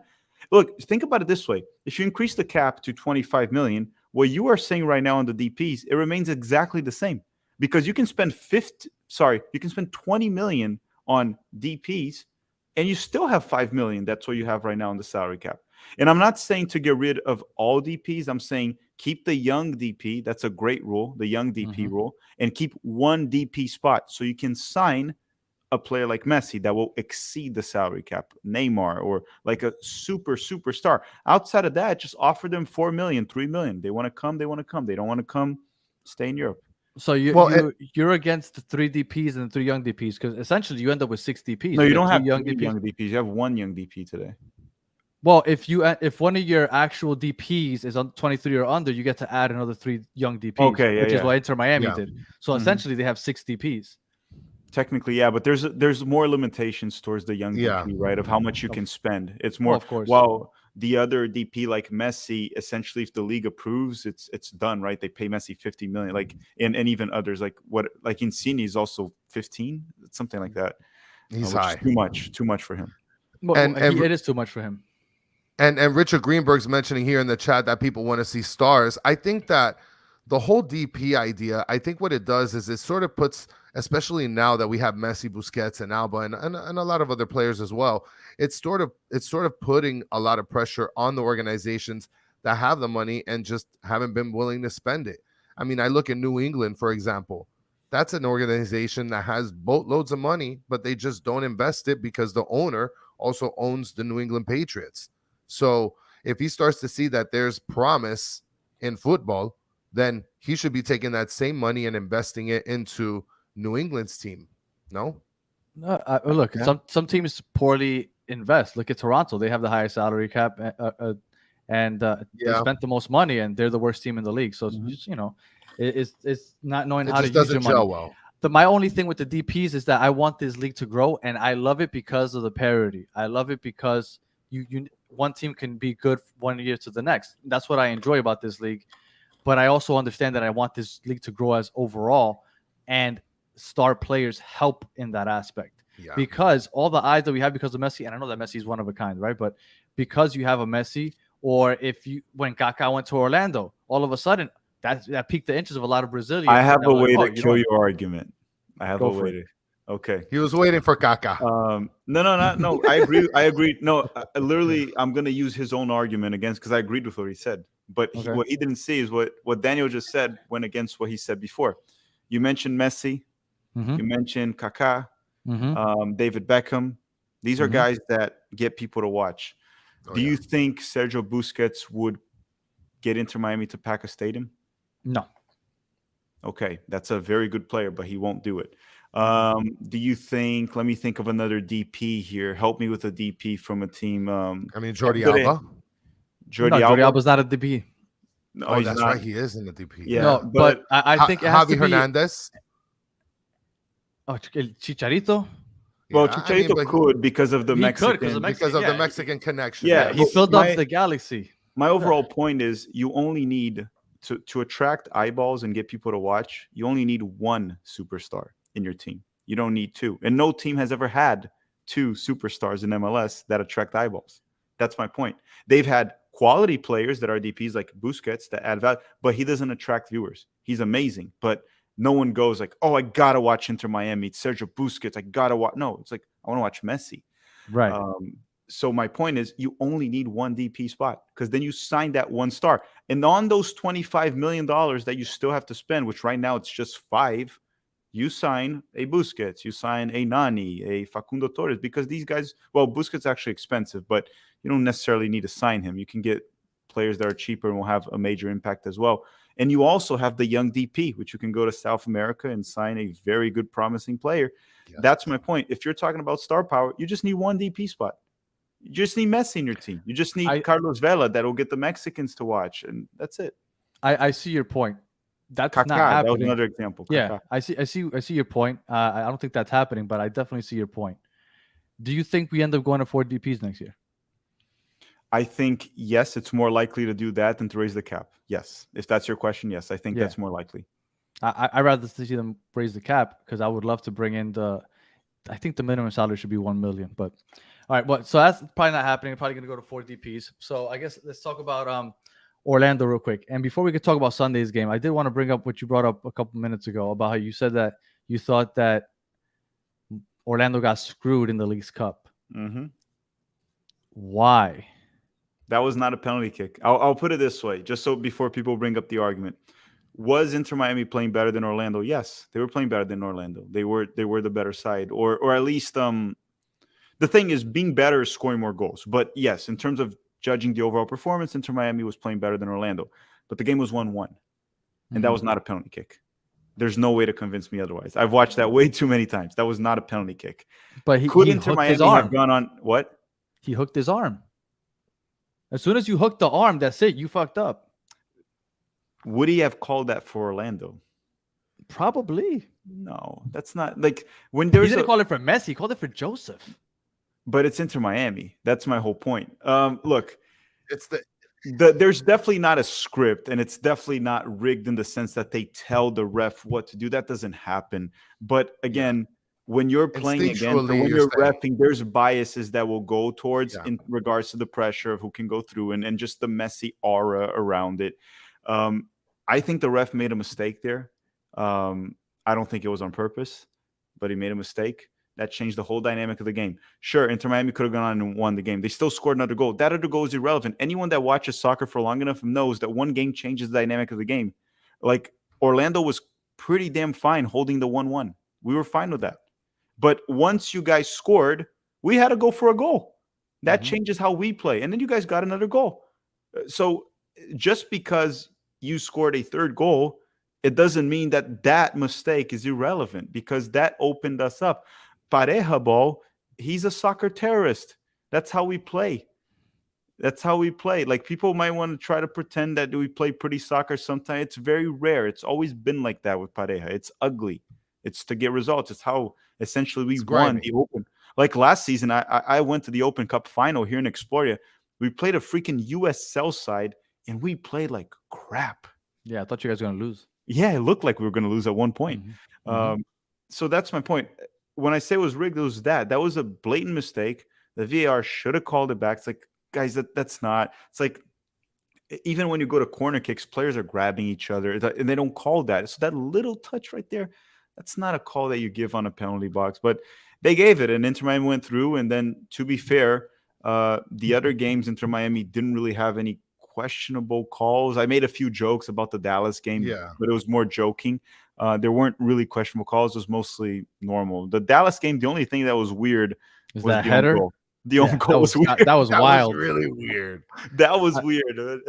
Look, think about it this way. If you increase the cap to 25 million, what you are saying right now on the DPs, it remains exactly the same, because you can spend 20 million on DPs and you still have 5 million. That's what you have right now in the salary cap. And I'm not saying to get rid of all DPs. I'm saying keep the young DP. That's a great rule, the young DP rule, and keep one DP spot so you can sign a player like Messi that will exceed the salary cap, Neymar, or like a superstar. Outside of that, just offer them 4 million, 3 million. They want to come, they want to come. They don't want to come, stay in Europe. So you're against the 3 DPs and the 3 young DPs, because essentially you end up with 6 DPs. No, you don't have young three DPs. young DPs. You have 1 young DP today. Well, if one of your actual DPs is on 23 or under, you get to add another 3 young DPs. Okay, which is what Inter Miami Yeah. did. So essentially they have 6 DPs. Technically, yeah, but there's more limitations towards the young Yeah. DP, right? Of how much you can spend. It's Well, more, of course. while the other DP like Messi, essentially, if the league approves, it's done, right? They pay Messi 50 million, like, and even others like Insigne is also 15, something like that. He's which high. is too much for him. Well, And- it is too much for him. And Richard Greenberg's mentioning here in the chat that people want to see stars. I think that the whole DP idea, I think what it does is it sort of puts, especially now that we have Messi, Busquets, and Alba, and a lot of other players as well, it's sort of putting a lot of pressure on the organizations that have the money and just haven't been willing to spend it. I mean, I look at New England, for example. That's an organization that has boatloads of money, but they just don't invest it because the owner also owns the New England Patriots. So if he starts to see that there's promise in football, then he should be taking that same money and investing it into New England's team. No? Look, some teams poorly invest. Look at Toronto; they have the highest salary cap, and they spent the most money, and they're the worst team in the league. So just, it's not knowing how to use your doesn't money. gel well. My only thing with the DPs is that I want this league to grow, and I love it because of the parity. I love it because you one team can be good one year to the next. That's what I enjoy about this league. But I also understand that I want this league to grow as overall, and star players help in that aspect. Yeah. Because all the eyes that we have because of Messi, and I know that Messi is one of a kind, right? But because you have a Messi, or when Kaká went to Orlando, all of a sudden that piqued the interest of a lot of Brazilians. I have that a were way like, to kill your argument. I have Go a for way it. to. Okay. He was waiting for Kaká. No. I agree. No, literally, I'm gonna use his own argument against, because I agreed with what he said. But what he didn't see is what Daniel just said went against what he said before. You mentioned Messi. You mentioned Kaká, David Beckham. These are guys that get people to watch. Do you think Sergio Busquets would get Inter Miami to pack a stadium? No. Okay, that's a very good player, but he won't do it. Do you think? Let me think of another DP here. Help me with a DP from a team. Jordi Alba. Jordi Alba's not a DP. No, That's not. right. He is in the DP. Yeah, No, but I think it has Javi to be. Hernandez. Oh, Chicharito. Well, Yeah, Chicharito but could because of the He could, Mexican. because the Mexican connection. Yeah, He filled up the galaxy. My overall point is you only need to attract eyeballs and get people to watch. You only need one superstar in your team. You don't need 2. And no team has ever had 2 superstars in MLS that attract eyeballs. That's my point. They've had quality players that are DPs like Busquets that add value, but he doesn't attract viewers. He's amazing, but No one goes like, oh, I gotta watch Inter Miami. It's Sergio Busquets. I gotta watch. No, it's like I want to watch Messi. Right. So my point is, you only need one DP spot because then you sign that one star, and on those $25 million that you still have to spend, which right now it's just 5. You sign a Busquets, you sign a Nani, a Facundo Torres, because these guys, well, Busquets is actually expensive, but you don't necessarily need to sign him. You can get players that are cheaper and will have a major impact as well. And you also have the young DP, which you can go to South America and sign a very good, promising player. Yes. That's my point. If you're talking about star power, you just need one DP spot. You just need Messi in your team. You just need Carlos Vela that will get the Mexicans to watch, and that's it. I see your point. That's Kaká, not happening. that was another example. Yeah, Kaká. I see your point. I don't think that's happening, but I definitely see your point. Do you think we end up going to 4 DPs next year? I think, yes, it's more likely to do that than to raise the cap. Yes. If that's your question, yes, I think that's more likely. I'd rather see them raise the cap because I would love to bring in I think the minimum salary should be 1 million. But all right, so that's probably not happening. Probably going to go to 4 DPs. So I guess let's talk about Orlando real quick. And before we could talk about Sunday's game, I did want to bring up what you brought up a couple minutes ago about how you said that you thought that Orlando got screwed in the League's Cup. Mm-hmm. Why? That was not a penalty kick. I'll put it this way, just so before people bring up the argument. Was Inter Miami playing better than Orlando? Yes, they were playing better than Orlando. They were the better side, or at least the thing is, being better is scoring more goals. But yes, in terms of judging the overall performance, Inter Miami was playing better than Orlando. But the game was 1-1, and that was not a penalty kick. There's no way to convince me otherwise. I've watched that way too many times. That was not a penalty kick. But could Inter Miami have gone on what? He hooked his arm. As soon as you hook the arm, that's it. You fucked up. Would he have called that for Orlando? Probably. No, that's not like when there's. He didn't call it for Messi. He called it for Joseph. But it's Inter Miami. That's my whole point. Look, it's there's definitely not a script, and it's definitely not rigged in the sense that they tell the ref what to do. That doesn't happen. But again, when you're playing against, when you're reffing, there's biases that will go towards in regards to the pressure of who can go through and just the messy aura around it. I think the ref made a mistake there. I don't think it was on purpose, but he made a mistake. That changed the whole dynamic of the game. Sure, Inter Miami could have gone on and won the game. They still scored another goal. That other goal is irrelevant. Anyone that watches soccer for long enough knows that one game changes the dynamic of the game. Like, Orlando was pretty damn fine holding the 1-1. We were fine with that. But once you guys scored, we had to go for a goal. That changes how we play. And then you guys got another goal. So just because you scored a third goal, it doesn't mean that that mistake is irrelevant, because that opened us up. Pareja ball, he's a soccer terrorist. That's how we play. That's how we play. Like, people might want to try to pretend that we play pretty soccer sometimes. It's very rare. It's always been like that with Pareja. It's ugly. It's to get results. It's how essentially we won the Open. Like last season, I went to the Open Cup final here in Exploria. We played a freaking U.S. sell side, and we played like crap. Yeah, I thought you guys were going to lose. Yeah, it looked like we were going to lose at one point. So that's my point. When I say it was rigged, it was that. That was a blatant mistake. The VAR should have called it back. It's like, guys, that's not. It's like, even when you go to corner kicks, players are grabbing each other, and they don't call that. So that little touch right there, that's not a call that you give on a penalty box. But they gave it, and Inter Miami went through. And then, to be fair, the other games, Inter Miami didn't really have any questionable calls. I made a few jokes about the Dallas game, but it was more joking. There weren't really questionable calls. It was mostly normal. The Dallas game, the only thing that was weird was that the header. Goal. The own goal was weird. That was wild. Was really weird. That was weird.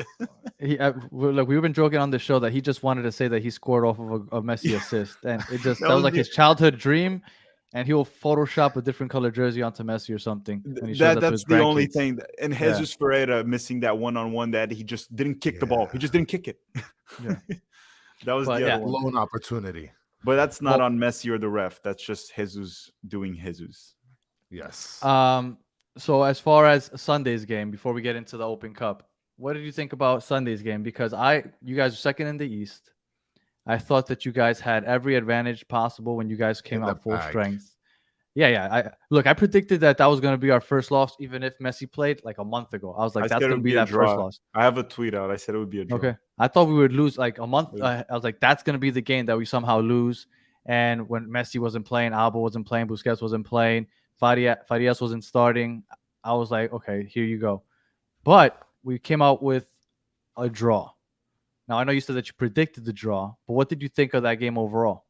Look, we've been joking on the show that he just wanted to say that he scored off of a Messi assist, and it just that was like his childhood dream. And he'll Photoshop a different color jersey onto Messi or something. That's the only thing. And Jesus Ferreira missing that one-on-one that he just didn't kick the ball. He just didn't kick it. That was the other one. Lone opportunity. But that's not on Messi or the ref. That's just Jesus doing Jesus. Yes. So as far as Sunday's game, before we get into the Open Cup, what did you think about Sunday's game? Because you guys are second in the East. I thought that you guys had every advantage possible when you guys came out full strength. Yeah. I predicted that was going to be our first loss, even if Messi played like a month ago. I was like, I that's said it going to would be be a that first draw. loss. I have a tweet out. I said it would be a draw. Okay. I thought we would lose like a month. Yeah. I was like, that's going to be the game that we somehow lose. And when Messi wasn't playing, Alba wasn't playing, Busquets wasn't playing, Farias wasn't starting, I was like, okay, here you go. But we came out with a draw. Now, I know you said that you predicted the draw, but what did you think of that game overall?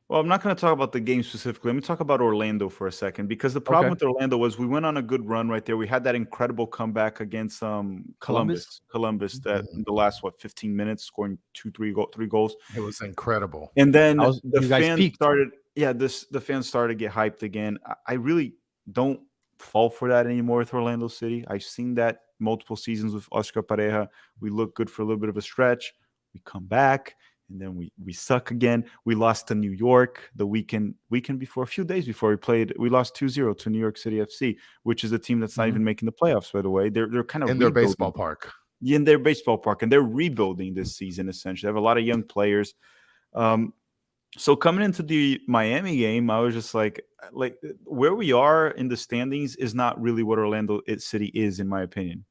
Well, I'm not going to talk about the game specifically. Let me talk about Orlando for a second, because the problem with Orlando was we went on a good run right there. We had that incredible comeback against Columbus that in the last 15 minutes, scoring 3 goals. It was incredible. And then you guys fans peaked. started. Yeah, the fans started to get hyped again. I really don't fall for that anymore with Orlando City. I've seen that multiple seasons with Oscar Pareja. We look good for a little bit of a stretch. We come back. And then we suck again. We lost to New York the weekend before, a few days before we played. We lost 2-0 to New York City FC, which is a team that's not even making the playoffs, by the way. They're kind of in their baseball park. Yeah, in their baseball park, and they're rebuilding this season essentially. They have a lot of young players. So coming into the Miami game, I was just like where we are in the standings is not really what Orlando City is, in my opinion.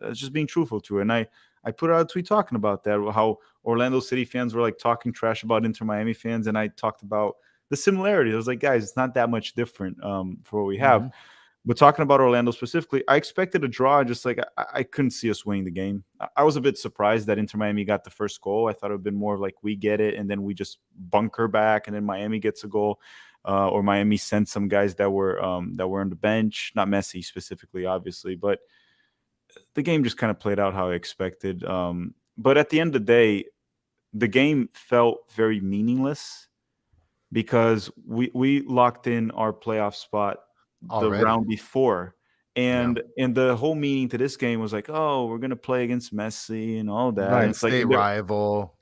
It's just being truthful to it. And I put out a tweet talking about that, how Orlando City fans were like talking trash about Inter Miami fans, and I talked about the similarity. I was like, guys, it's not that much different for what we have. But talking about Orlando specifically, I expected a draw. Just like I couldn't see us winning the game. I was a bit surprised that Inter Miami got the first goal. I thought it would have been more of like we get it, and then we just bunker back, and then Miami gets a goal, or Miami sent some guys that were on the bench, not Messi specifically, obviously, but the game just kind of played out how I expected. But at the end of the day, the game felt very meaningless because we locked in our playoff spot the round before. And the whole meaning to this game was like, oh, we're going to play against Messi and all that. Right, and it's like rival.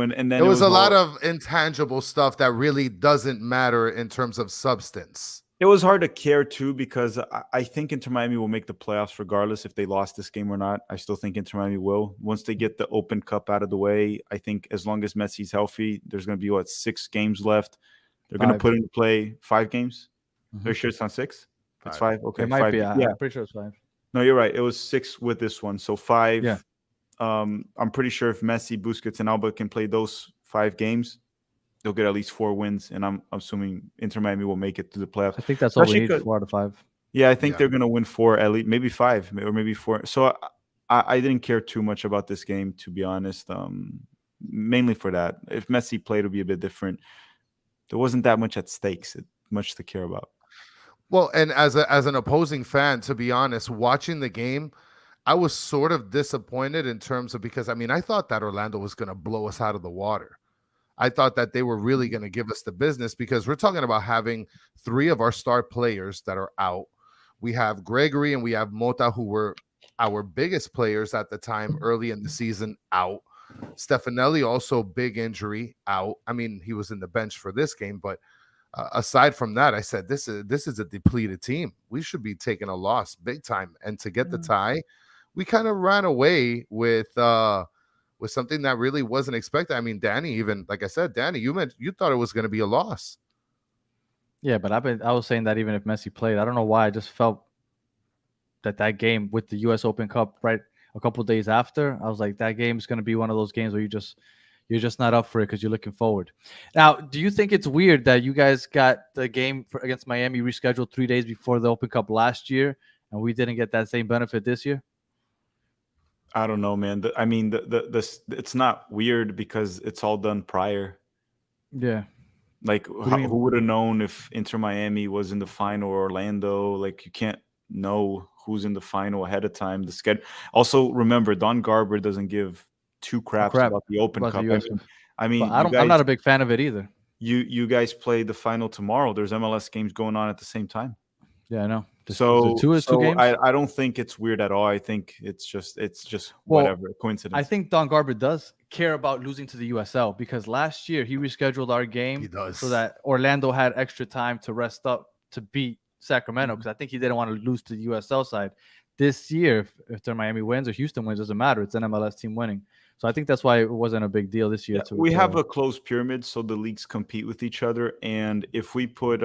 And then it was a lot of intangible stuff that really doesn't matter in terms of substance. It was hard to care too, because I think Inter Miami will make the playoffs regardless if they lost this game or not. I still think Inter Miami will. Once they get the Open Cup out of the way, I think as long as Messi's healthy, there's going to be 6 games left. They're going to put into play 5 games. Are you sure it's not 6? It's 5. Okay, it might 5. be. Yeah, I'm pretty sure it's 5. No, you're right. It was 6 with this one, so 5. Yeah. I'm pretty sure if Messi, Busquets, and Alba can play those 5 games, they'll get at least 4 wins, and I'm assuming Inter Miami will make it to the playoffs. I think that's all we need, 4 out of 5. Yeah, I think they're going to win 4 at least, maybe 5, or maybe 4. So I didn't care too much about this game, to be honest, mainly for that. If Messi played, it would be a bit different. There wasn't that much at stakes, much to care about. Well, and as an opposing fan, to be honest, watching the game, I was sort of disappointed in terms of, because, I mean, I thought that Orlando was going to blow us out of the water. I thought that they were really going to give us the business, because we're talking about having 3 of our star players that are out. We have Gregory and we have Mota, who were our biggest players at the time early in the season, out. Stefanelli, also big injury, out. I mean, he was in the bench for this game, but aside from that, I said, this is a depleted team. We should be taking a loss big time. And to get the tie, we kind of ran away with something that really wasn't expected. I mean, Danny, even like I said, Danny, you thought it was going to be a loss. Yeah, but I was saying that even if Messi played, I don't know why. I just felt that game with the U.S. Open Cup right a couple days after, I was like, that game is going to be one of those games where you're just not up for it because you're looking forward. Now, do you think it's weird that you guys got the game against Miami rescheduled 3 days before the Open Cup last year, and we didn't get that same benefit this year? I don't know, man. I mean, it's not weird because it's all done prior. Yeah. Like, who would have known if Inter Miami was in the final or Orlando? Like, you can't know who's in the final ahead of time. The schedule. Also, remember, Don Garber doesn't give 2 craps about the Open Cup. I mean, I'm not a big fan of it either. You guys play the final tomorrow. There's MLS games going on at the same time. Yeah, I know. So 2 games? I don't think it's weird at all. I think it's just whatever, coincidence. I think Don Garber does care about losing to the USL, because last year he rescheduled our game so that Orlando had extra time to rest up to beat Sacramento, because I think he didn't want to lose to the USL side. This year, if Miami wins or Houston wins, doesn't matter. It's an MLS team winning. So I think that's why it wasn't a big deal this year. Yeah, we have a closed pyramid, so the leagues compete with each other. And if we put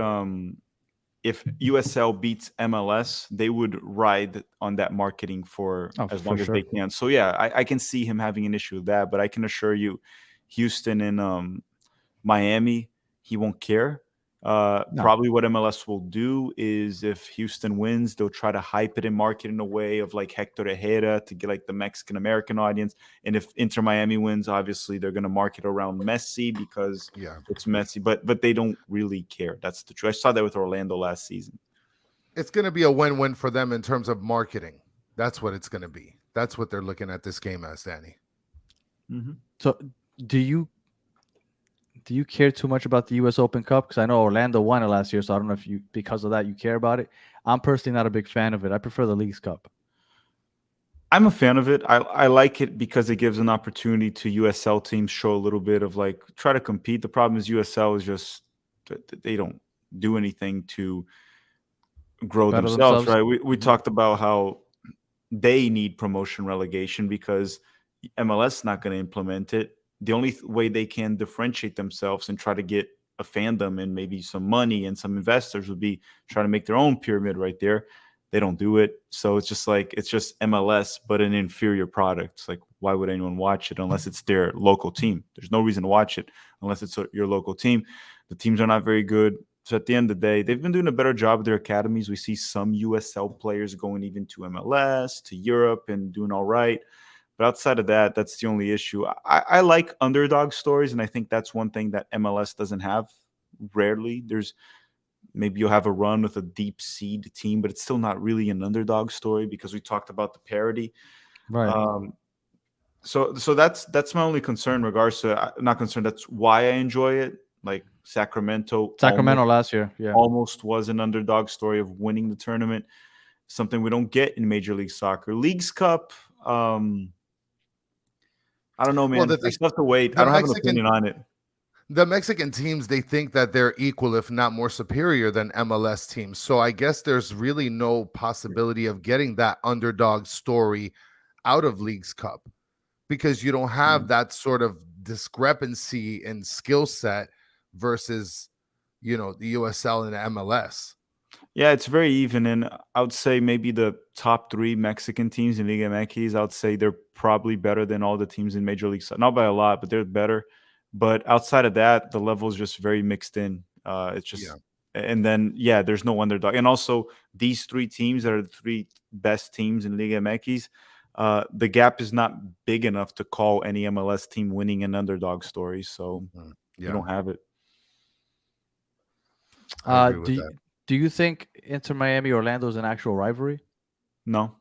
if USL beats MLS, they would ride on that marketing for as long as they can. So yeah, I can see him having an issue with that, but I can assure you, Houston and Miami, he won't care. Probably what MLS will do is if Houston wins, they'll try to hype it and market in a way of like Hector Herrera to get like the Mexican American audience. And if Inter Miami wins, obviously they're going to market around Messi because it's Messi, but they don't really care. That's the truth. I saw that with Orlando last season. It's going to be a win-win for them in terms of marketing. That's what it's going to be. That's what they're looking at this game as, Danny. Mm-hmm. So do you care too much about the U.S. Open Cup? Because I know Orlando won it last year, so I don't know if because of that, you care about it. I'm personally not a big fan of it. I prefer the Leagues Cup. I'm a fan of it. I like it because it gives an opportunity to USL teams show a little bit of like try to compete. The problem is USL is just they don't do anything to grow themselves, right? We talked about how they need promotion relegation because MLS is not going to implement it. The only way they can differentiate themselves and try to get a fandom and maybe some money and some investors would be try to make their own pyramid right there. They don't do it. So it's just MLS, but an inferior product. It's like, why would anyone watch it unless it's their local team? There's no reason to watch it unless it's your local team. The teams are not very good. So at the end of the day, they've been doing a better job with their academies. We see some USL players going even to MLS, to Europe and doing all right. But outside of that, that's the only issue. I like underdog stories, and I think that's one thing that MLS doesn't have rarely. Maybe you'll have a run with a deep seed team, but it's still not really an underdog story because we talked about the parity. Right. So that's my only concern in regards to not concerned. That's why I enjoy it. Like Sacramento last year, almost was an underdog story of winning the tournament. Something we don't get in Major League Soccer. Leagues Cup. I don't know, man. I still have to wait. I don't have an opinion on it. The Mexican teams, they think that they're equal, if not more superior than MLS teams. So I guess there's really no possibility of getting that underdog story out of Leagues Cup because you don't have that sort of discrepancy in skill set versus, the USL and the MLS. Yeah, it's very even. And I would say maybe the top 3 Mexican teams in Liga MX, I would say they're probably better than all the teams in Major League Soccer. Not by a lot, but they're better. But outside of that, the level is just very mixed in. It's just, and then, there's no underdog. And also, these 3 teams that are the 3 best teams in Liga MX, the gap is not big enough to call any MLS team winning an underdog story. So you don't have it. Do you think Inter Miami Orlando is an actual rivalry? No.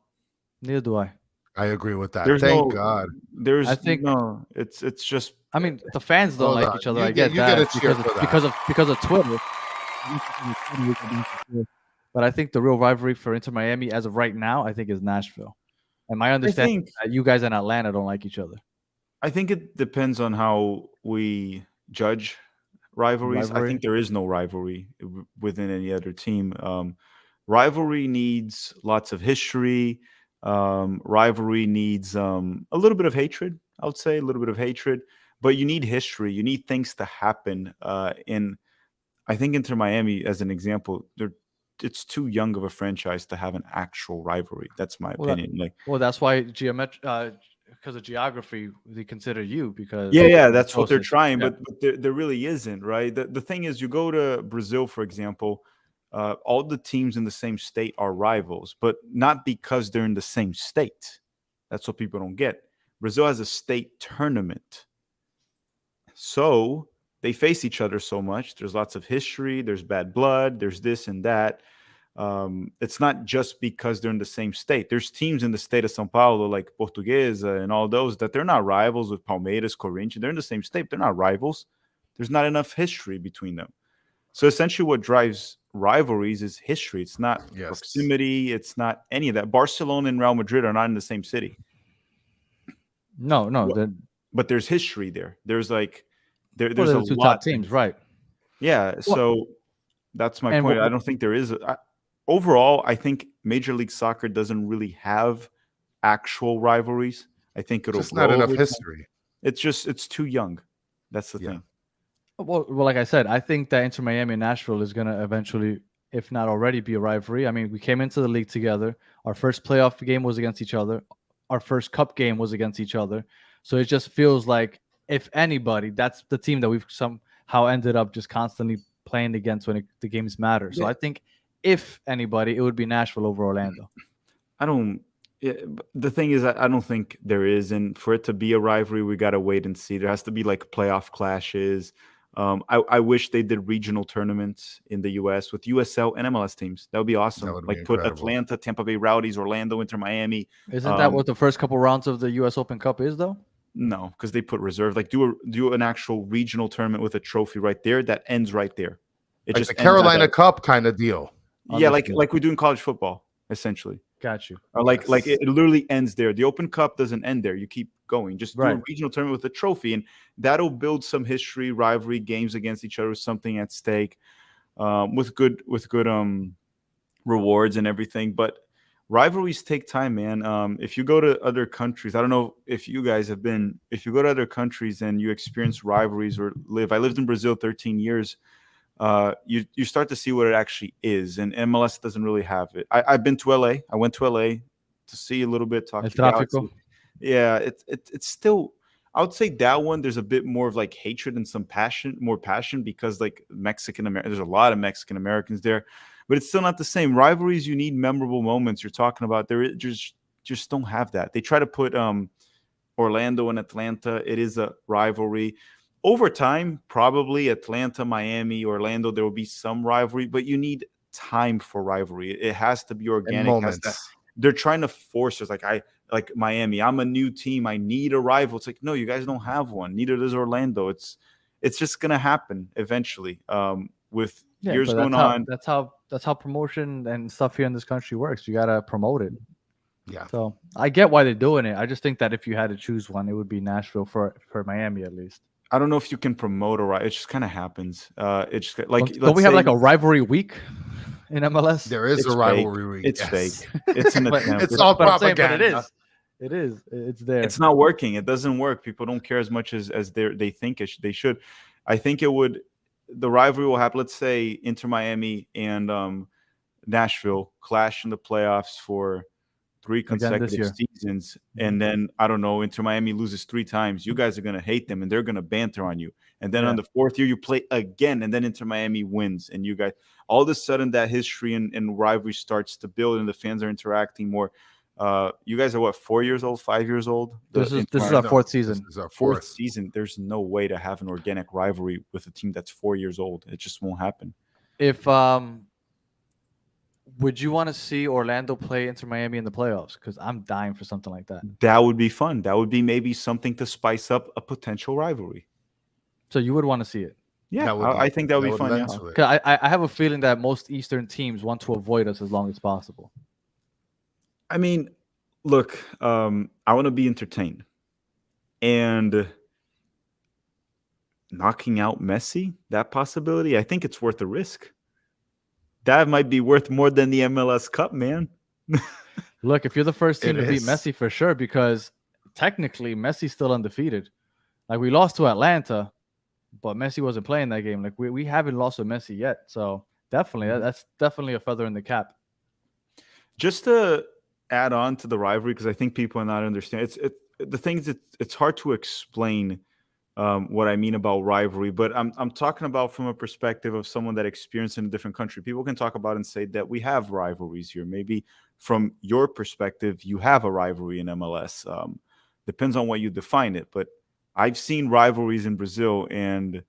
Neither do I. I agree with that. Thank God. It's just. I mean, the fans don't like each other. I get that because of Twitter. But I think the real rivalry for Inter Miami as of right now, I think, is Nashville. And my understanding is that you guys in Atlanta don't like each other. I think it depends on how we judge rivalries. I think there is no rivalry within any other team. Rivalry needs lots of history. Rivalry needs a little bit of hatred, I would say, a little bit of hatred. But you need history. You need things to happen. And I think Inter Miami, as an example, it's too young of a franchise to have an actual rivalry. That's my opinion. That's why because of geography, they consider you because that's what they're trying, but there really isn't, right? The thing is, you go to Brazil, for example, all the teams in the same state are rivals, but not because they're in the same state. That's what people don't get. Brazil has a state tournament, so they face each other so much. There's lots of history. There's bad blood. There's this and that. It's not just because they're in the same state. There's teams in the state of São Paulo, like Portuguesa and all those, that they're not rivals with Palmeiras, Corinthians. They're in the same state. They're not rivals. There's not enough history between them. So essentially what drives rivalries is history. It's not proximity. It's not any of that. Barcelona and Real Madrid are not in the same city. No. But there's history there. There's there's a two top teams, right? Yeah. So that's my point. I don't think there is. Overall, I think Major League Soccer doesn't really have actual rivalries. I think it'll Just grow not enough over time. history. It's too young. That's the Yeah. thing. Well, like I said, I think that Inter Miami and Nashville is going to eventually, if not already, be a rivalry. I mean, we came into the league together. Our first playoff game was against each other. Our first cup game was against each other. So it just feels like, if anybody, that's the team that we've somehow ended up just constantly playing against when the games matter. So Yeah. I think if anybody, it would be Nashville over Orlando. I don't. The thing is, I don't think there is, and for it to be a rivalry, we gotta wait and see. There has to be like playoff clashes. I wish they did regional tournaments in the U.S. with USL and MLS teams. That would be awesome. That would Like be put incredible. Atlanta, Tampa Bay Rowdies, Orlando, Inter Miami. Isn't that what the first couple rounds of the U.S. Open Cup is, though? No, because they put reserve. Like do an actual regional tournament with a trophy right there that ends right there. It Like just the ends Carolina there. Cup kind of deal. Yeah, Understood. like we do in college football, essentially. Got you. Or like Yes. it literally ends there. The Open Cup doesn't end there. You keep going. Just do a Right. regional tournament with a trophy, and that'll build some history, rivalry, games against each other, something at stake, with good rewards and everything. But rivalries take time, man. If you go to other countries, I don't know if you guys have been. If you go to other countries and you experience rivalries or live, I lived in Brazil 13 years. You start to see what it actually is, and MLS doesn't really have it. I've been to LA. I went to LA to see a little bit, talk El to Galaxy. tráfico. Yeah, it's still. I would say that one there's a bit more of like hatred and some passion, more passion because like Mexican American. There's a lot of Mexican Americans there, but it's still not the same. Rivalries, you need memorable moments. You're talking about there just don't have that. They try to put Orlando and Atlanta. It is a rivalry. Over time, probably Atlanta, Miami, Orlando, there will be some rivalry, but you need time for rivalry. It has to be And organic. moments. They're trying to force us. Like Miami, I'm a new team. I need a rival. It's like, no, you guys don't have one. Neither does Orlando. It's just gonna happen eventually. With years but going on. That's how promotion and stuff here in this country works. You gotta promote it. Yeah. So I get why they're doing it. I just think that if you had to choose one, it would be Nashville for Miami at least. I don't know if you can promote a rival. It just kind of happens. It just like Don't we have like a rivalry week in MLS? There is It's a rivalry. It's yes. fake. It's an But attempt. It's all but I'm saying, propaganda. but it is. It's there. It's not working. It doesn't work. People don't care as much as they think they should. I think it would. The rivalry will happen. Let's say Inter Miami and Nashville clash in the playoffs for 3 Again this consecutive year. seasons, and then I don't know, Inter Miami loses 3 times. You guys are gonna hate them, and they're gonna banter on you. And then on the 4th year, you play again, and then Inter Miami wins, and you guys all of a sudden that history and rivalry starts to build, and the fans are interacting more. You guys are what, 4 years old, 5 years old? This is Inter our No, fourth season. This is our fourth fourth. season. There's no way to have an organic rivalry with a team that's 4 years old. It just won't happen. If would you want to see Orlando play Inter Miami in the playoffs? Because I'm dying for something like that. That would be fun. That would be maybe something to spice up a potential rivalry. So you would want to see it. Yeah, That would I think that would be fun. lend Yeah. to it. 'Cause I have a feeling that most Eastern teams want to avoid us as long as possible. I mean, look, I want to be entertained, and knocking out Messi, that possibility, I think it's worth the risk. That might be worth more than the MLS Cup, man. Look, if you're the first team It to beat is. Messi, for sure, because technically Messi's still undefeated. Like we lost to Atlanta, but Messi wasn't playing that game. Like we haven't lost with Messi yet. So definitely, that's definitely a feather in the cap. Just to add on to the rivalry, because I think people are not understanding. The thing is, it's hard to explain what I mean about rivalry, but I'm talking about from a perspective of someone that experienced in a different country. People can talk about and say that we have rivalries here. Maybe from your perspective, you have a rivalry in MLS. Depends on what you define it, but I've seen rivalries in Brazil, and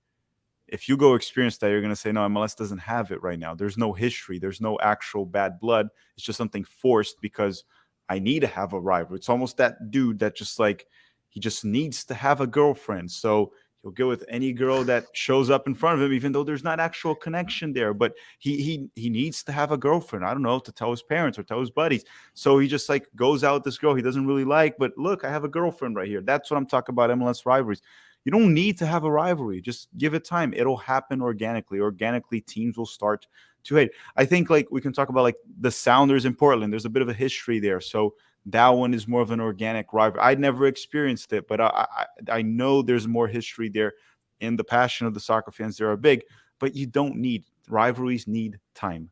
if you go experience that, you're going to say, no, MLS doesn't have it right now. There's no history. There's no actual bad blood. It's just something forced because I need to have a rival. It's almost that dude that just like, he just needs to have a girlfriend. So he'll go with any girl that shows up in front of him, even though there's not actual connection there. But he needs to have a girlfriend. I don't know, to tell his parents or tell his buddies. So he just like goes out with this girl he doesn't really like. But look, I have a girlfriend right here. That's what I'm talking about, MLS rivalries. You don't need to have a rivalry. Just give it time. It'll happen organically. Organically, teams will start to hate. I think like we can talk about like the Sounders in Portland. There's a bit of a history there. So that one is more of an organic rivalry. I never experienced it, but I know there's more history there, and the passion of the soccer fans there are big. But you don't need rivalries; need time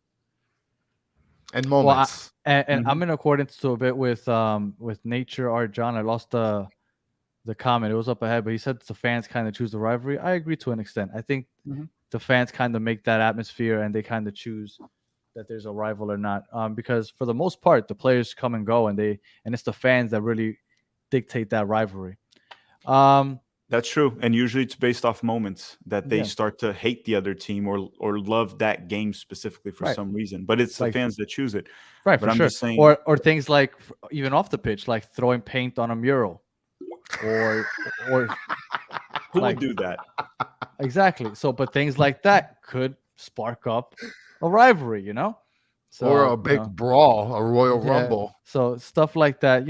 and Well, moments. and I'm in accordance to a bit with Nature Art John. I lost the comment. It was up ahead, but he said the fans kind of choose the rivalry. I agree to an extent. I think the fans kind of make that atmosphere, and they kind of choose that there's a rival or not. Because for the most part, the players come and go, and it's the fans that really dictate that rivalry. That's true, and usually it's based off moments that they start to hate the other team or love that game specifically for some reason. But it's the fans that choose it, right? But For I'm sure. just saying, or things like even off the pitch, like throwing paint on a mural, or who like, would do that? Exactly. So, but things like that could spark up a rivalry, So, or a big brawl, a Royal Rumble. So stuff like that,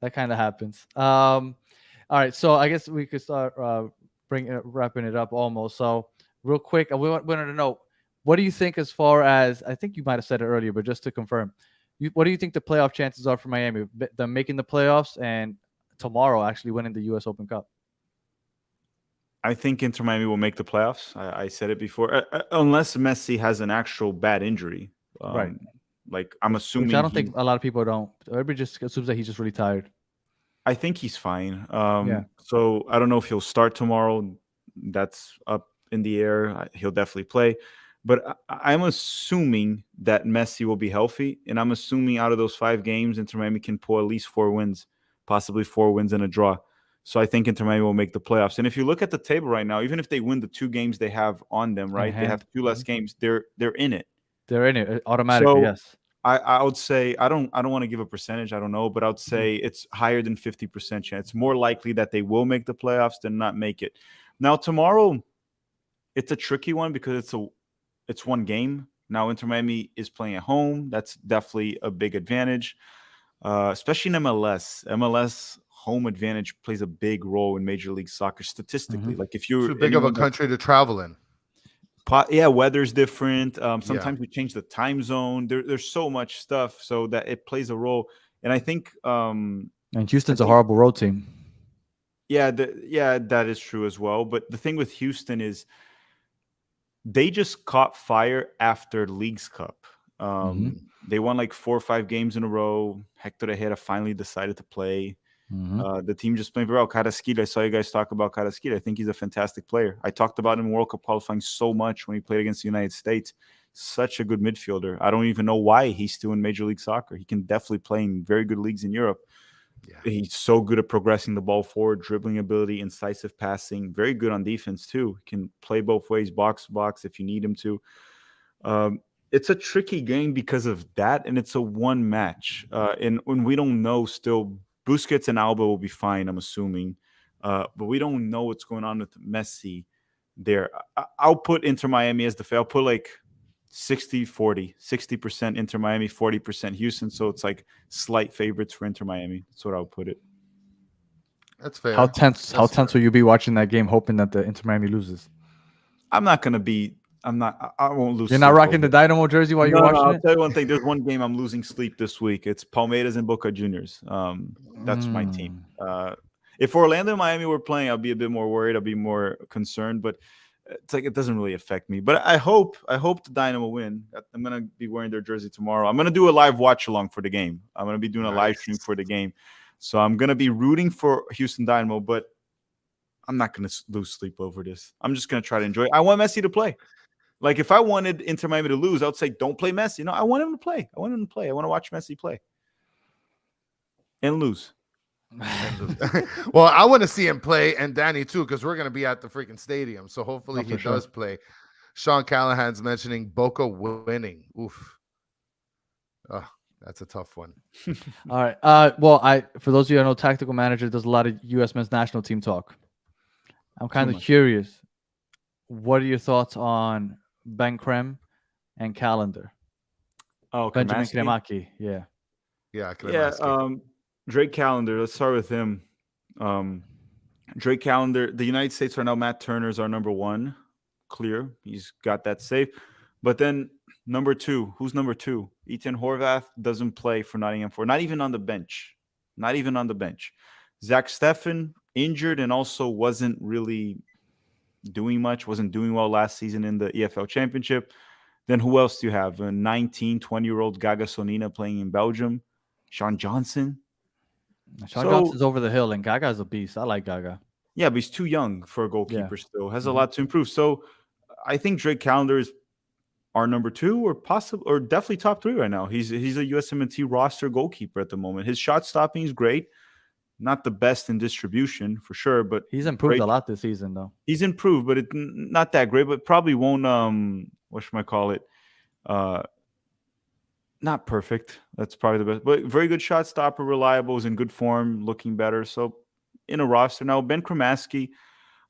that kind of happens. All right, so I guess we could start wrapping it up almost. So real quick, we wanted to know, what do you think as far as, I think you might have said it earlier, but just to confirm, what do you think the playoff chances are for Miami, them making the playoffs and tomorrow actually winning the U.S. Open Cup? I think Inter Miami will make the playoffs. I said it before, unless Messi has an actual bad injury. Right. Like I'm assuming. Which I don't think a lot of people don't. Everybody just assumes that he's just really tired. I think he's fine. So I don't know if he'll start tomorrow. That's up in the air. He'll definitely play. But I'm assuming that Messi will be healthy. And I'm assuming out of those 5 games, Inter Miami can pull at least 4 wins, possibly 4 wins and a draw. So I think Inter Miami will make the playoffs. And if you look at the table right now, even if they win the 2 games they have on them, right? They have 2 less games. They're in it. They're in it automatically, so, yes. I would say I don't want to give a percentage. I don't know, but I would say it's higher than 50% chance. It's more likely that they will make the playoffs than not make it. Now tomorrow, it's a tricky one because it's one game. Now Inter Miami is playing at home. That's definitely a big advantage, especially in MLS. MLS home advantage plays a big role in Major League Soccer statistically. Like if you're too big of a country to travel in. Yeah, weather's different. Sometimes we change the time zone. There's so much stuff so that it plays a role. And I think and Houston's a horrible road team. Yeah, that is true as well. But the thing with Houston is they just caught fire after Leagues Cup. They won like 4 or 5 games in a row. Hector Herrera finally decided to play. The team just playing very well. Carrasquilla, I saw you guys talk about Carrasquilla. I think he's a fantastic player. I talked about him in World Cup qualifying so much when he played against the United States. Such a good midfielder. I don't even know why he's still in Major League Soccer. He can definitely play in very good leagues in Europe. Yeah. He's so good at progressing the ball forward, dribbling ability, incisive passing. Very good on defense too. He can play both ways, box to box if you need him to. It's a tricky game because of that, and it's a one match. And when we don't know still, Busquets and Alba will be fine, I'm assuming. But we don't know what's going on with Messi there. I'll put Inter Miami as the fail. I'll put like 60-40, 60% Inter Miami, 40% Houston. So it's like slight favorites for Inter Miami. That's what I'll put it. That's fair. How tense will you be watching that game, hoping that the Inter Miami loses? I won't lose. You're not rocking the Dynamo jersey while you're watching it? I'll tell you one thing. There's one game I'm losing sleep this week. It's Palmeiras and Boca Juniors. That's my team. If Orlando and Miami were playing, I'd be a bit more worried. I'd be more concerned. But it's like it doesn't really affect me. But I hope the Dynamo win. I'm gonna be wearing their jersey tomorrow. I'm gonna do a live watch along for the game. I'm gonna be doing a live stream for the game. So I'm gonna be rooting for Houston Dynamo, but I'm not gonna lose sleep over this. I'm just gonna try to enjoy it. I want Messi to play. Like if I wanted Inter Miami to lose, I would say don't play Messi. No, I want him to play. I want to watch Messi play and lose. Well, I want to see him play and Danny too, because we're going to be at the freaking stadium. So hopefully he does play. Sean Callahan's mentioning Boca winning. Oof. Oh, that's a tough one. All right. Well, for those of you who know, Tactical Manager does a lot of U.S. men's national team talk. I'm kind of curious. What are your thoughts on Ben Krem and Calendar? Oh, Benjamin Kremaki. Yeah. Drake Calendar. Let's start with him. Drake Calendar. The United States right now, Matt Turner's our number 1. Clear. He's got that safe. But then number 2, who's number 2? Ethan Horvath doesn't play for Nottingham Forest, not even on the bench. Not even on the bench. Zach Steffen injured and also wasn't really doing much, wasn't doing well last season in the EFL Championship. Then who else do you have? A 19, 20-year-old Gaga Sonina playing in Belgium. Sean Johnson. Sean Johnson's over the hill, and Gaga's a beast. I like Gaga. Yeah, but he's too young for a goalkeeper still. Has a Mhm. lot to improve. So I think Drake Callender is our number 2 or possible or definitely top 3 right now. He's a USMNT roster goalkeeper at the moment. His shot stopping is great. Not the best in distribution for sure, but He's improved great. a lot this season, though. He's improved, but not that great. But probably won't. What should I call it? Not perfect. That's probably the best. But very good shot stopper, reliable, is in good form, looking better. So in a roster now, Ben Kramaski.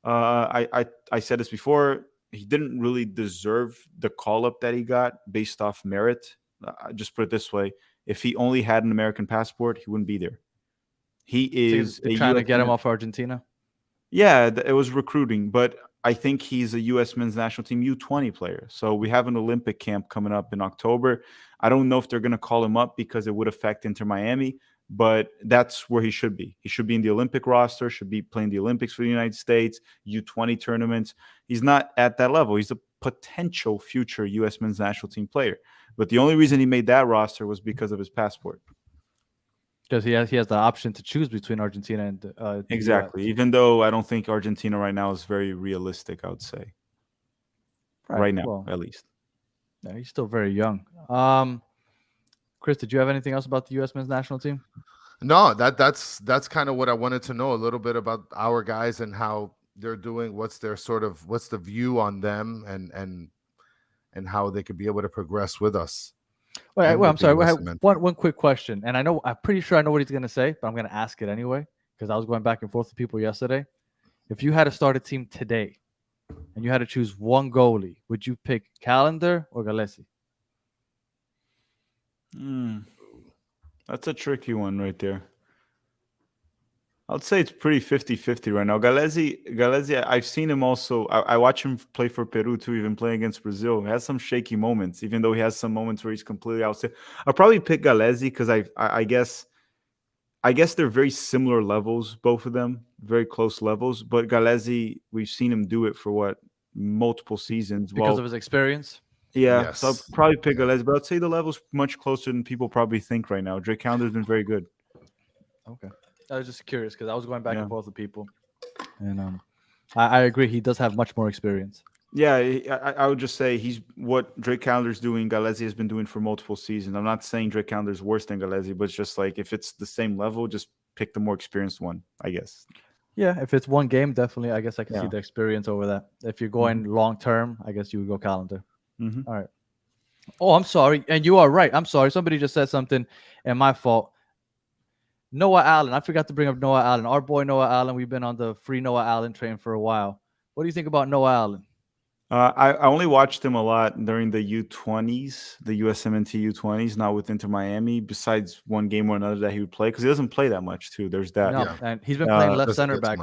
I said this before. He didn't really deserve the call up that he got based off merit. Just put it this way: if he only had an American passport, he wouldn't be there. He is trying to get him off Argentina. Yeah, it was recruiting, but I think he's a U.S. men's national team U20 player. So we have an Olympic camp coming up in October. I don't know if they're going to call him up because it would affect Inter Miami, but that's where he should be. He should be in the Olympic roster, should be playing the Olympics for the United States, U20 tournaments. He's not at that level. He's a potential future U.S. men's national team player. But the only reason he made that roster was because of his passport. Because he has the option to choose between Argentina and the exactly. US. Even though I don't think Argentina right now is very realistic, I would say. Right now, well, at least. Yeah, he's still very young. Chris, did you have anything else about the U.S. men's national team? No, that's kind of what I wanted to know, a little bit about our guys and how they're doing. What's the view on them and how they could be able to progress with us. Well, I'm sorry. I have one quick question, and I'm pretty sure I know what he's going to say, but I'm going to ask it anyway because I was going back and forth with people yesterday. If you had to start a team today and you had to choose one goalie, would you pick Callender or Gallesi? That's a tricky one right there. I'd say it's pretty 50-50 right now. Gallesi, I've seen him also. I watch him play for Peru too, even playing against Brazil. He has some shaky moments, even though he has some moments where he's completely outside. I'll probably pick Gallesi because I guess they're very similar levels, both of them, very close levels. But Gallesi, we've seen him do it for multiple seasons. Because of his experience? Yeah, yes. So I'll probably pick Gallesi, but I'd say the level's much closer than people probably think right now. Drake Callender's been very good. Okay. I was just curious because I was going back and forth with people. And I agree. He does have much more experience. Yeah, I would just say he's what Drake Callender's doing, Gallesi has been doing for multiple seasons. I'm not saying Drake Callender's worse than Gallesi, but it's just like if it's the same level, just pick the more experienced one, I guess. Yeah, if it's one game, definitely, I guess I can see the experience over that. If you're going long term, I guess you would go Callender. Mm-hmm. All right. Oh, I'm sorry. And you are right. I'm sorry. Somebody just said something, and my fault. Noah Allen. I forgot to bring up Noah Allen. Our boy Noah Allen. We've been on the free Noah Allen train for a while. What do you think about Noah Allen? I only watched him a lot during the U20s, the USMNT U20s, not with Inter Miami, besides one game or another that he would play, because he doesn't play that much, too. There's that. No, and he's been playing left center back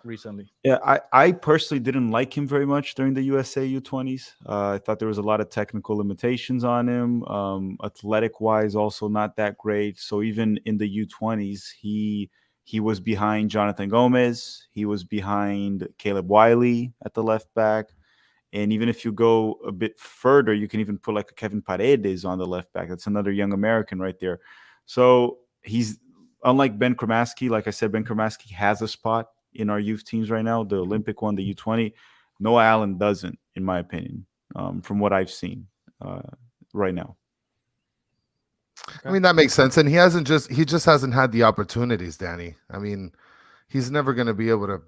recently. Yeah, I personally didn't like him very much during the USA U20s. I thought there was a lot of technical limitations on him. Athletic-wise, also not that great. So even in the U20s, he was behind Jonathan Gomez. He was behind Caleb Wiley at the left back. And even if you go a bit further, you can even put like a Kevin Paredes on the left back. That's another young American right there. So he's unlike Ben Kramaski. Like I said, Ben Kramaski has a spot in our youth teams right now, the Olympic one, the U20. Noah Allen doesn't, in my opinion, from what I've seen right now. I mean, that makes sense. And he just hasn't had the opportunities, Danny. I mean, he's never going to be able to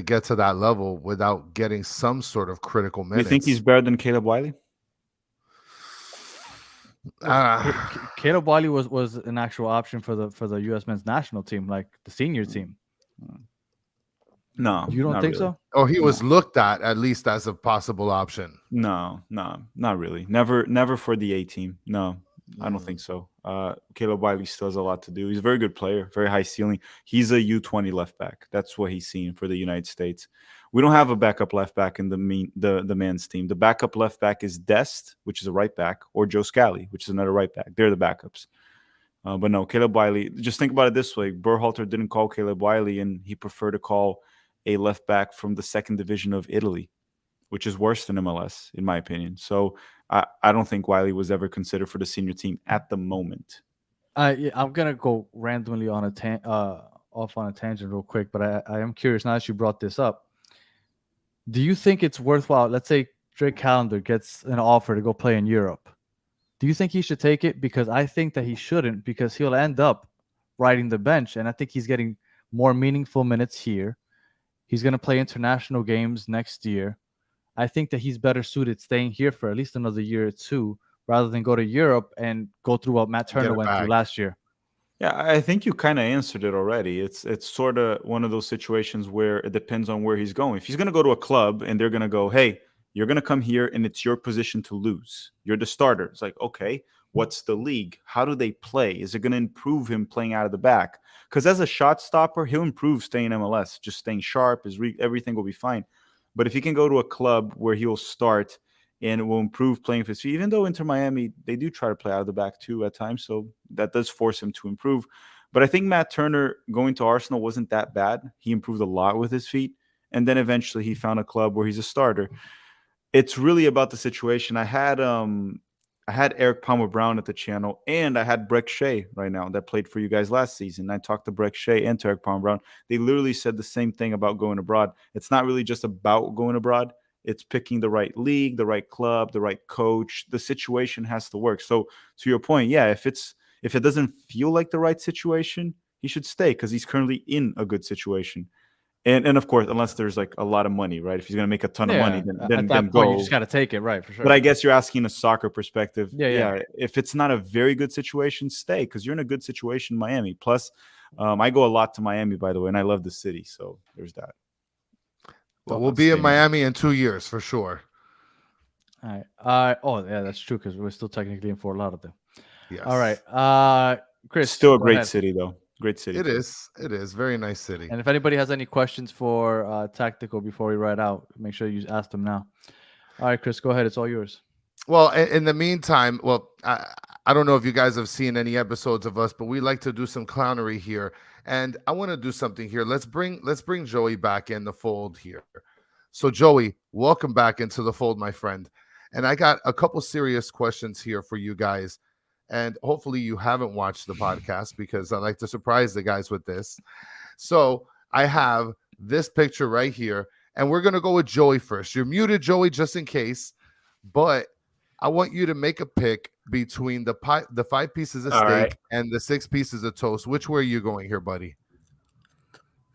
get to that level without getting some sort of critical minutes. You think he's better than Caleb Wiley? Caleb Wiley was an actual option for the U.S. men's national team, like the senior team. No, you don't think really. so? Oh, he was looked at least as a possible option. No, not really. Never for the A team. No. I don't think so. Caleb Wiley still has a lot to do. He's a very good player, very high ceiling. He's a U20 left back. That's what he's seen for the United States. We don't have a backup left back in the men's team. The backup left back is Dest, which is a right back, or Joe Scally, which is another right back. They're the backups. But no, Caleb Wiley, just think about it this way. Berhalter didn't call Caleb Wiley, and he preferred to call a left back from the second division of Italy, which is worse than MLS, in my opinion. So I don't think Wiley was ever considered for the senior team at the moment. Yeah, I'm going to go randomly on off on a tangent real quick, but I am curious now that you brought this up. Do you think it's worthwhile? Let's say Drake Callender gets an offer to go play in Europe. Do you think he should take it? Because I think that he shouldn't, because he'll end up riding the bench. And I think he's getting more meaningful minutes here. He's going to play international games next year. I think that he's better suited staying here for at least another year or two rather than go to Europe and go through what Matt Turner went through last year. Yeah, I think you kind of answered it already. It's sort of one of those situations where it depends on where he's going. If he's going to go to a club and they're going to go, hey, you're going to come here and it's your position to lose. You're the starter. It's like, okay, what's the league? How do they play? Is it going to improve him playing out of the back? Because as a shot stopper, he'll improve staying MLS, just staying sharp. Everything will be fine. But if he can go to a club where he'll start and it will improve playing for his feet, even though Inter Miami, they do try to play out of the back too at times. So that does force him to improve. But I think Matt Turner going to Arsenal wasn't that bad. He improved a lot with his feet. And then eventually he found a club where he's a starter. It's really about the situation. I had Eric Palmer Brown at the channel, and I had Breck Shea right now that played for you guys last season. I talked to Breck Shea and to Eric Palmer Brown. They literally said the same thing about going abroad. It's not really just about going abroad. It's picking the right league, the right club, the right coach. The situation has to work. So to your point, yeah, if it doesn't feel like the right situation, he should stay because he's currently in a good situation. And of course, unless there's like a lot of money, right? If he's going to make a ton of money, then at that point, go. you just got to take it, right? For sure. But I guess you're asking a soccer perspective. Yeah. If it's not a very good situation, stay because you're in a good situation in Miami. Plus, I go a lot to Miami, by the way, and I love the city. So there's that. Well, we'll be in Miami in 2 years for sure. All right. Oh, yeah, that's true because we're still technically in Fort Lauderdale. Yes. All right. Chris. Still a great city, though. Great city. It is. Very nice city. And if anybody has any questions for Tactical before we ride out, make sure you ask them now. All right, Chris, go ahead. It's all yours. Well, in the meantime, I don't know if you guys have seen any episodes of us, but we like to do some clownery here. And I want to do something here. Let's bring Joey back in the fold here. So, Joey, welcome back into the fold, my friend. And I got a couple serious questions here for you guys. And hopefully you haven't watched the podcast because I like to surprise the guys with this. So I have this picture right here, and we're going to go with Joey first. You're muted, Joey, just in case. But I want you to make a pick between the 5 pieces of steak and the 6 pieces of toast. Which way are you going here, buddy?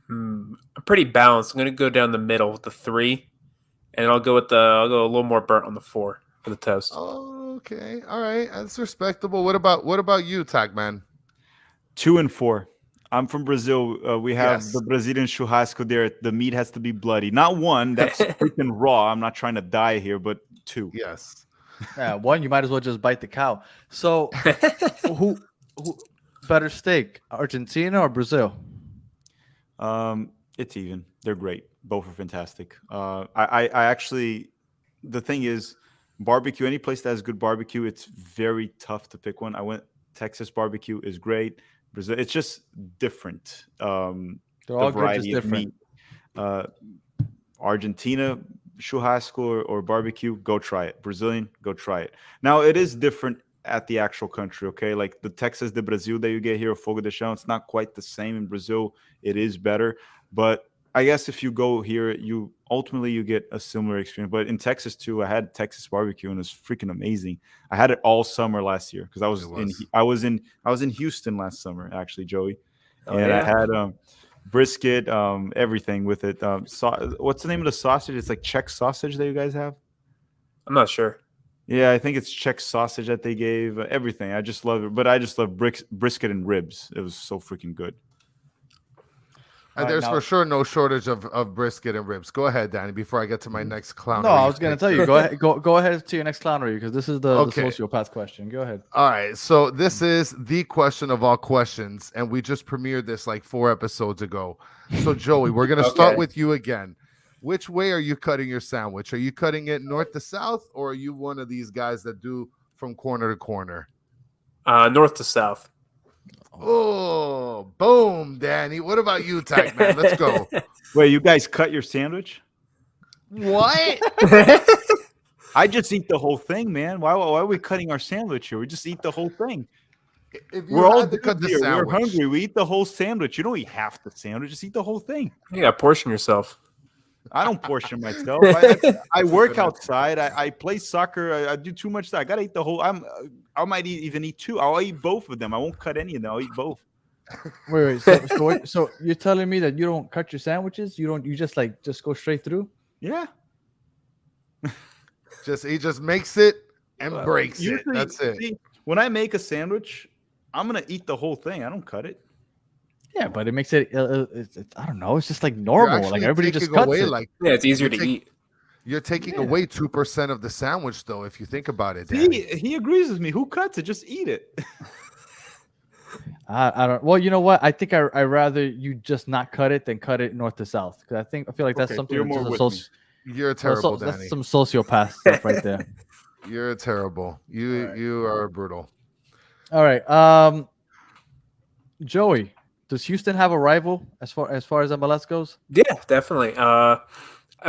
I'm pretty balanced. I'm going to go down the middle with the 3, and I'll go a little more burnt on the 4 for the toast. Oh, okay. All right. That's respectable. What about you, Tagman? 2 and 4. I'm from Brazil. We have the Brazilian churrasco there. The meat has to be bloody. Not 1. That's freaking raw. I'm not trying to die here, but 2. Yes. Yeah, 1, you might as well just bite the cow. So who better steak, Argentina or Brazil? It's even. They're great. Both are fantastic. I actually, the thing is, barbecue, any place that has good barbecue, it's very tough to pick one. I went Texas barbecue is great. Brazil, it's just different. They're all good, just different. Argentina churrasco or barbecue, go try it. Brazilian, go try it. Now it is different at the actual country, okay? Like the Texas de Brazil that you get here, Fogo de Chão, it's not quite the same in Brazil. It is better, but I guess if you go here, you get a similar experience. But in Texas too, I had Texas barbecue and it was freaking amazing. I had it all summer last year because I was in Houston last summer actually, Joey, I had brisket, everything with it. What's the name of the sausage? It's like Czech sausage that you guys have. I'm not sure. Yeah, I think it's Czech sausage that they gave. Everything. I just love it. But I just love brisket and ribs. It was so freaking good. And there's for sure no shortage of brisket and ribs. Go ahead, Danny, before I get to my next clown. No, I was going to tell you. Go ahead. Go ahead to your next clownery because this is the sociopath question. Go ahead. All right. So this is the question of all questions, and we just premiered this like 4 episodes ago. So Joey, we're going to start with you again. which way are you cutting your sandwich? Are you cutting it north to south, or are you one of these guys that do from corner to corner? North to south. Oh, boom, Danny. What about you, Tech Man? Let's go. Wait, you guys cut your sandwich? What? I just eat the whole thing, man. Why are we cutting our sandwich here? We just eat the whole thing. If you We're all had to cut the here. We're sandwich, hungry. We eat the whole sandwich. You don't eat half the sandwich. Just eat the whole thing. You got to portion yourself. I don't portion myself. I work outside. I play soccer. I do too much stuff. I gotta eat the whole. I might even eat two. I'll eat both of them. I won't cut any of them. I'll eat both. Wait. So you're telling me that you don't cut your sandwiches? You don't? You just go straight through? Yeah. he just makes it and breaks it. Usually, That's it. See, when I make a sandwich, I'm gonna eat the whole thing. I don't cut it. Yeah, but it makes it. I don't know. It's just like normal. Like everybody just cuts it. Yeah, it's easier to eat. You're taking away 2% of the sandwich, though, if you think about it. He agrees with me. Who cuts it? Just eat it. I don't. Well, you know what? I think I rather you just not cut it than cut it north to south. Because I feel like that's Okay, something. you're that's more just with You're terrible, Danny. That's some sociopath stuff right there. You're terrible. You are brutal. All right. Joey, does Houston have a rival as far as MLS goes? Yeah, definitely.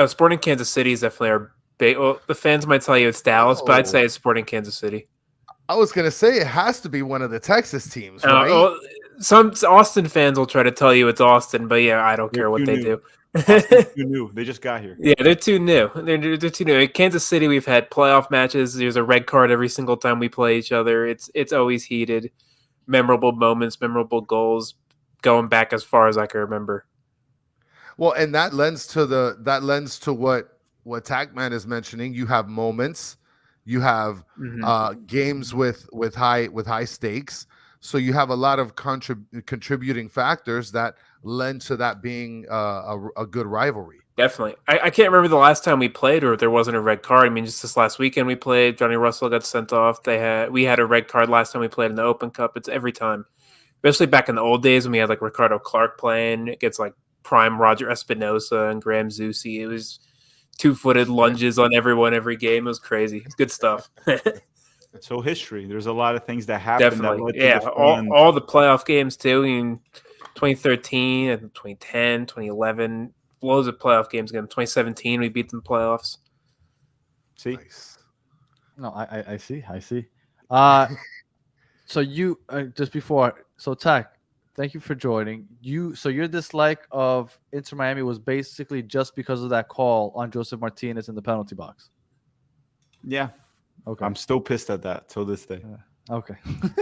Sporting Kansas City is definitely our big. Well, the fans might tell you it's Dallas, but I'd say it's Sporting Kansas City. I was gonna say it has to be one of the Texas teams, right? Well, some Austin fans will try to tell you it's Austin, but yeah, I don't care what they do. Austin's too new. They just got here. Yeah, they're too new. They're too new. In Kansas City, we've had playoff matches. There's a red card every single time we play each other. It's always heated. Memorable moments, memorable goals, going back as far as I can remember. Well, and that lends to what Tackman is mentioning. You have moments, you have games with high stakes. So you have a lot of contributing factors that lend to that being a good rivalry. Definitely. I can't remember the last time we played or if there wasn't a red card. I mean, just this last weekend we played. Johnny Russell got sent off. We had a red card last time we played in the Open Cup. It's every time. Especially back in the old days when we had like Ricardo Clark playing against like prime Roger Espinosa and Graham Zusi. It was two-footed lunges on everyone every game. It was crazy. It's good stuff. So history. There's a lot of things that happen. Definitely. Yeah, all the playoff games too. I mean, 2013 and 2010, 2011. Loads of playoff games again. 2017, we beat them in the playoffs. See? Nice. No, I see. So you just before, so Tack, thank you for joining. So your dislike of Inter Miami was basically just because of that call on Joseph Martinez in the penalty box. Yeah. Okay. I'm still pissed at that till this day. Okay.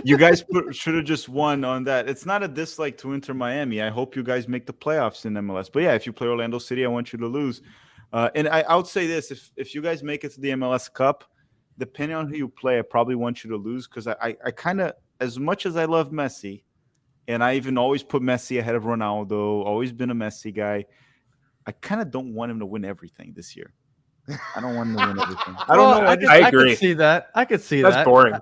You guys should have just won on that. It's not a dislike to Inter Miami. I hope you guys make the playoffs in MLS. But yeah, if you play Orlando City, I want you to lose. And I would say this: if you guys make it to the MLS Cup, depending on who you play, I probably want you to lose because I kind of, as much as I love Messi, and I even always put Messi ahead of Ronaldo, always been a Messi guy, I kind of don't want him to win everything this year. I don't want him to win everything. I don't know. I agree. I could see that. That's boring.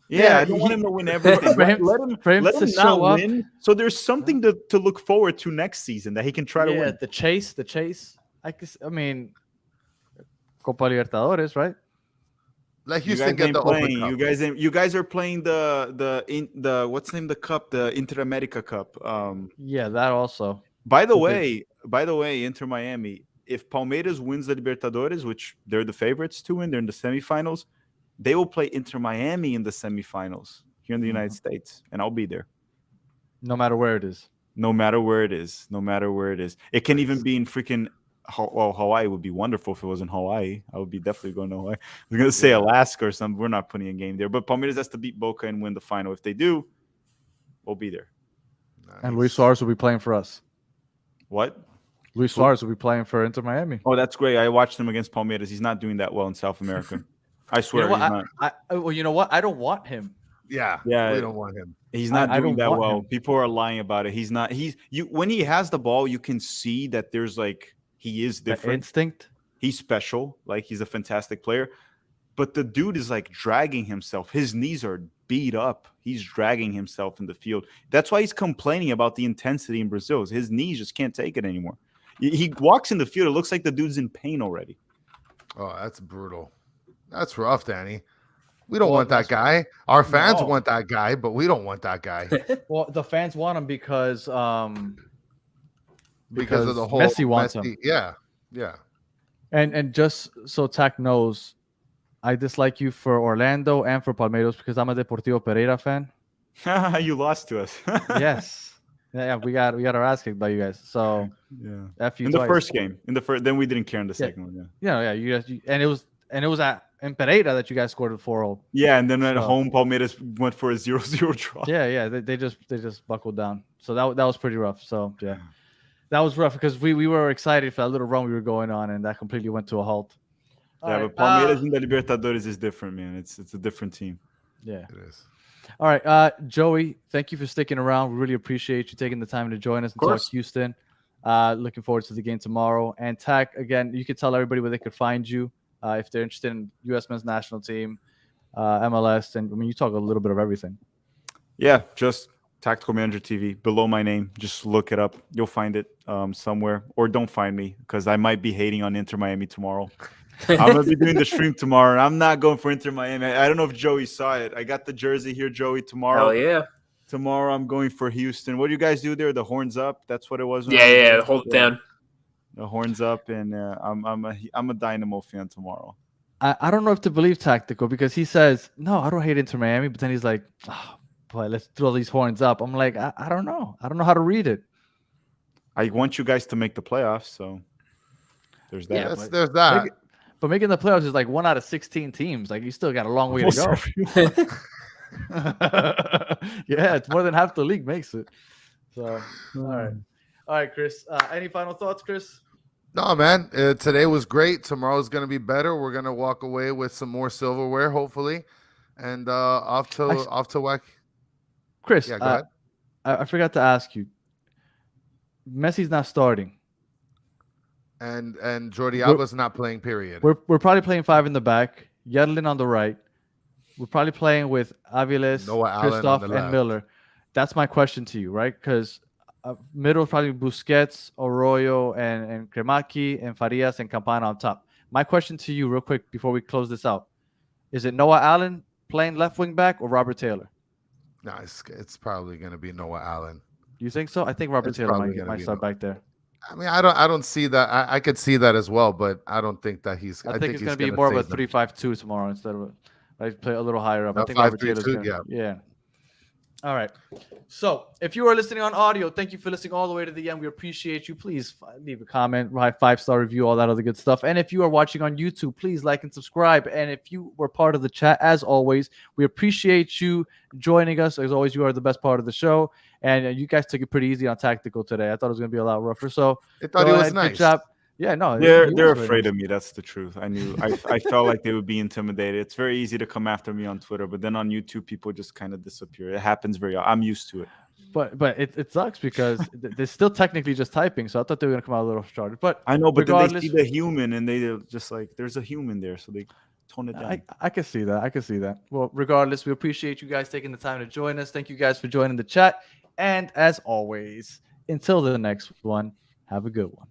Yeah, I don't want him to win everything. For him let him to not show up. win. So there's something to look forward to next season that he can try to win. The chase. I mean, Copa Libertadores, right? Let You Houston guys get the playing. Open Cup. You guys are playing the what's the name of the cup? The Inter America Cup. Yeah, that also. By the way, Inter Miami. If Palmeiras wins the Libertadores, which they're the favorites to win, they're in the semifinals. They will play Inter Miami in the semifinals here in the United States, and I'll be there. No matter where it is. No matter where it is. It can even be in freaking Hawaii would be wonderful if it was in Hawaii. I would be definitely going to Hawaii. I was going to say Alaska or something. We're not putting a game there. But Palmeiras has to beat Boca and win the final. If they do, we'll be there. Nice. And Luis Suarez will be playing for us. What? Luis Suarez will be playing for Inter Miami. Oh, that's great. I watched him against Palmeiras. He's not doing that well in South America. I swear You know he's what? not. Well, you know what? I don't want him. Yeah, we don't want him. He's not I doing don't that want well. him. People are lying about it. He's not. When he has the ball, you can see that there's he is The different. instinct. He's special. He's a fantastic player. But the dude is dragging himself. His knees are beat up. He's dragging himself in the field. That's why he's complaining about the intensity in Brazil. His knees just can't take it anymore. He walks in the field. It looks like the dude's in pain already. Oh, that's brutal. That's rough, Danny. We don't Well, want that that's- guy. Our fans No. want that guy, but we don't want that guy Well, the fans want him because because of the whole Messi wants him. Yeah, yeah. And just so Tack knows, I dislike you for Orlando and for Palmeiras because I'm a Deportivo Pereira fan. You lost to us. Yes. Yeah, we got our ass kicked by you guys. So Yeah. F you In twice. the first game. Then we didn't care in the second one. Yeah. Yeah, you guys, and it was in Pereira that you guys scored a 4-0. Yeah, and then at So- home, Palmeiras went for a 0-0 draw. Yeah, they just buckled down. So that was pretty rough. So yeah, that was rough because we were excited for that little run we were going on, and that completely went to a halt. All Yeah, right, but Palmeiras in the Libertadores is different, man. It's a different team. yeah. It is. All right, Joey, thank you for sticking around. We really appreciate you taking the time to join us and talk course. Houston. Looking forward to the game tomorrow. And Tack, again, you could tell everybody where they could find you if they're interested in U.S. men's national team, MLS, and I mean, you talk a little bit of everything. Yeah, just Tactical Manager TV below my name. Just look it up. You'll find it somewhere, or don't find me because I might be hating on Inter Miami tomorrow. I'm gonna be doing the stream tomorrow, and I'm not going for Inter Miami. I don't know if Joey saw it. I got the jersey here, Joey. Tomorrow, Hell yeah. tomorrow I'm going for Houston. What do you guys do there? The horns up. That's what it was. when I was Yeah, there? hold it down. The horns up, and I'm a Dynamo fan tomorrow. I don't know if to believe Tactical because he says, no, I don't hate Inter Miami, but then he's like, oh, boy, let's throw these horns up. I'm like, I don't know. I don't know how to read it. I want you guys to make the playoffs, so there's that. Yeah, Yes, but- there's that. But making the playoffs is like 1 out of 16 teams. Like you still got a long way to Almost go. everyone. Yeah, it's more than half the league makes it. So, all right, Chris. Any final thoughts, Chris? No, man. Today was great. Tomorrow's gonna be better. We're gonna walk away with some more silverware, hopefully, and off to whack. Chris, Yeah, go ahead. I forgot to ask you. Messi's not starting. And Jordi Alba's not playing. Period. We're probably playing 5 in the back. Yedlin on the right. We're probably playing with Aviles, Noah Allen on Christoph, the and left. Miller. That's my question to you, right? Because middle is probably Busquets, Arroyo, and Kremaki, and Farias, and Campana on top. My question to you, real quick, before we close this out, is it Noah Allen playing left wing back or Robert Taylor? No, it's probably gonna be Noah Allen. You think so? I think Robert It's Taylor probably might gonna be start back there. I mean, I don't see that. I could see that as well, but I don't think that he's. I think it's he's going to be gonna more of a save them. 3-5-2 tomorrow instead of play a little higher up. I A think Robert 5-3-2, Taylor's gonna, yeah. All right. So if you are listening on audio, thank you for listening all the way to the end. We appreciate you. Please leave a comment, write 5-star review, all that other good stuff. And if you are watching on YouTube, please like and subscribe. And if you were part of the chat, as always, we appreciate you joining us. As always, you are the best part of the show. And you guys took it pretty easy on Tactical today. I thought it was going to be a lot rougher. So I thought go it was ahead, good nice. job. Yeah, no, They're he they're was afraid really of me. That's the truth. I felt like they would be intimidated. It's very easy to come after me on Twitter, but then on YouTube, people just kind of disappear. It happens I'm used to it. But it sucks because they're still technically just typing. So I thought they were going to come out a little started. But I know, but then they regardless, see the human and they're just like, there's a human there, so they tone it down. I can see that. I can see that. Well, regardless, we appreciate you guys taking the time to join us. Thank you guys for joining the chat. And as always, until the next one, have a good one.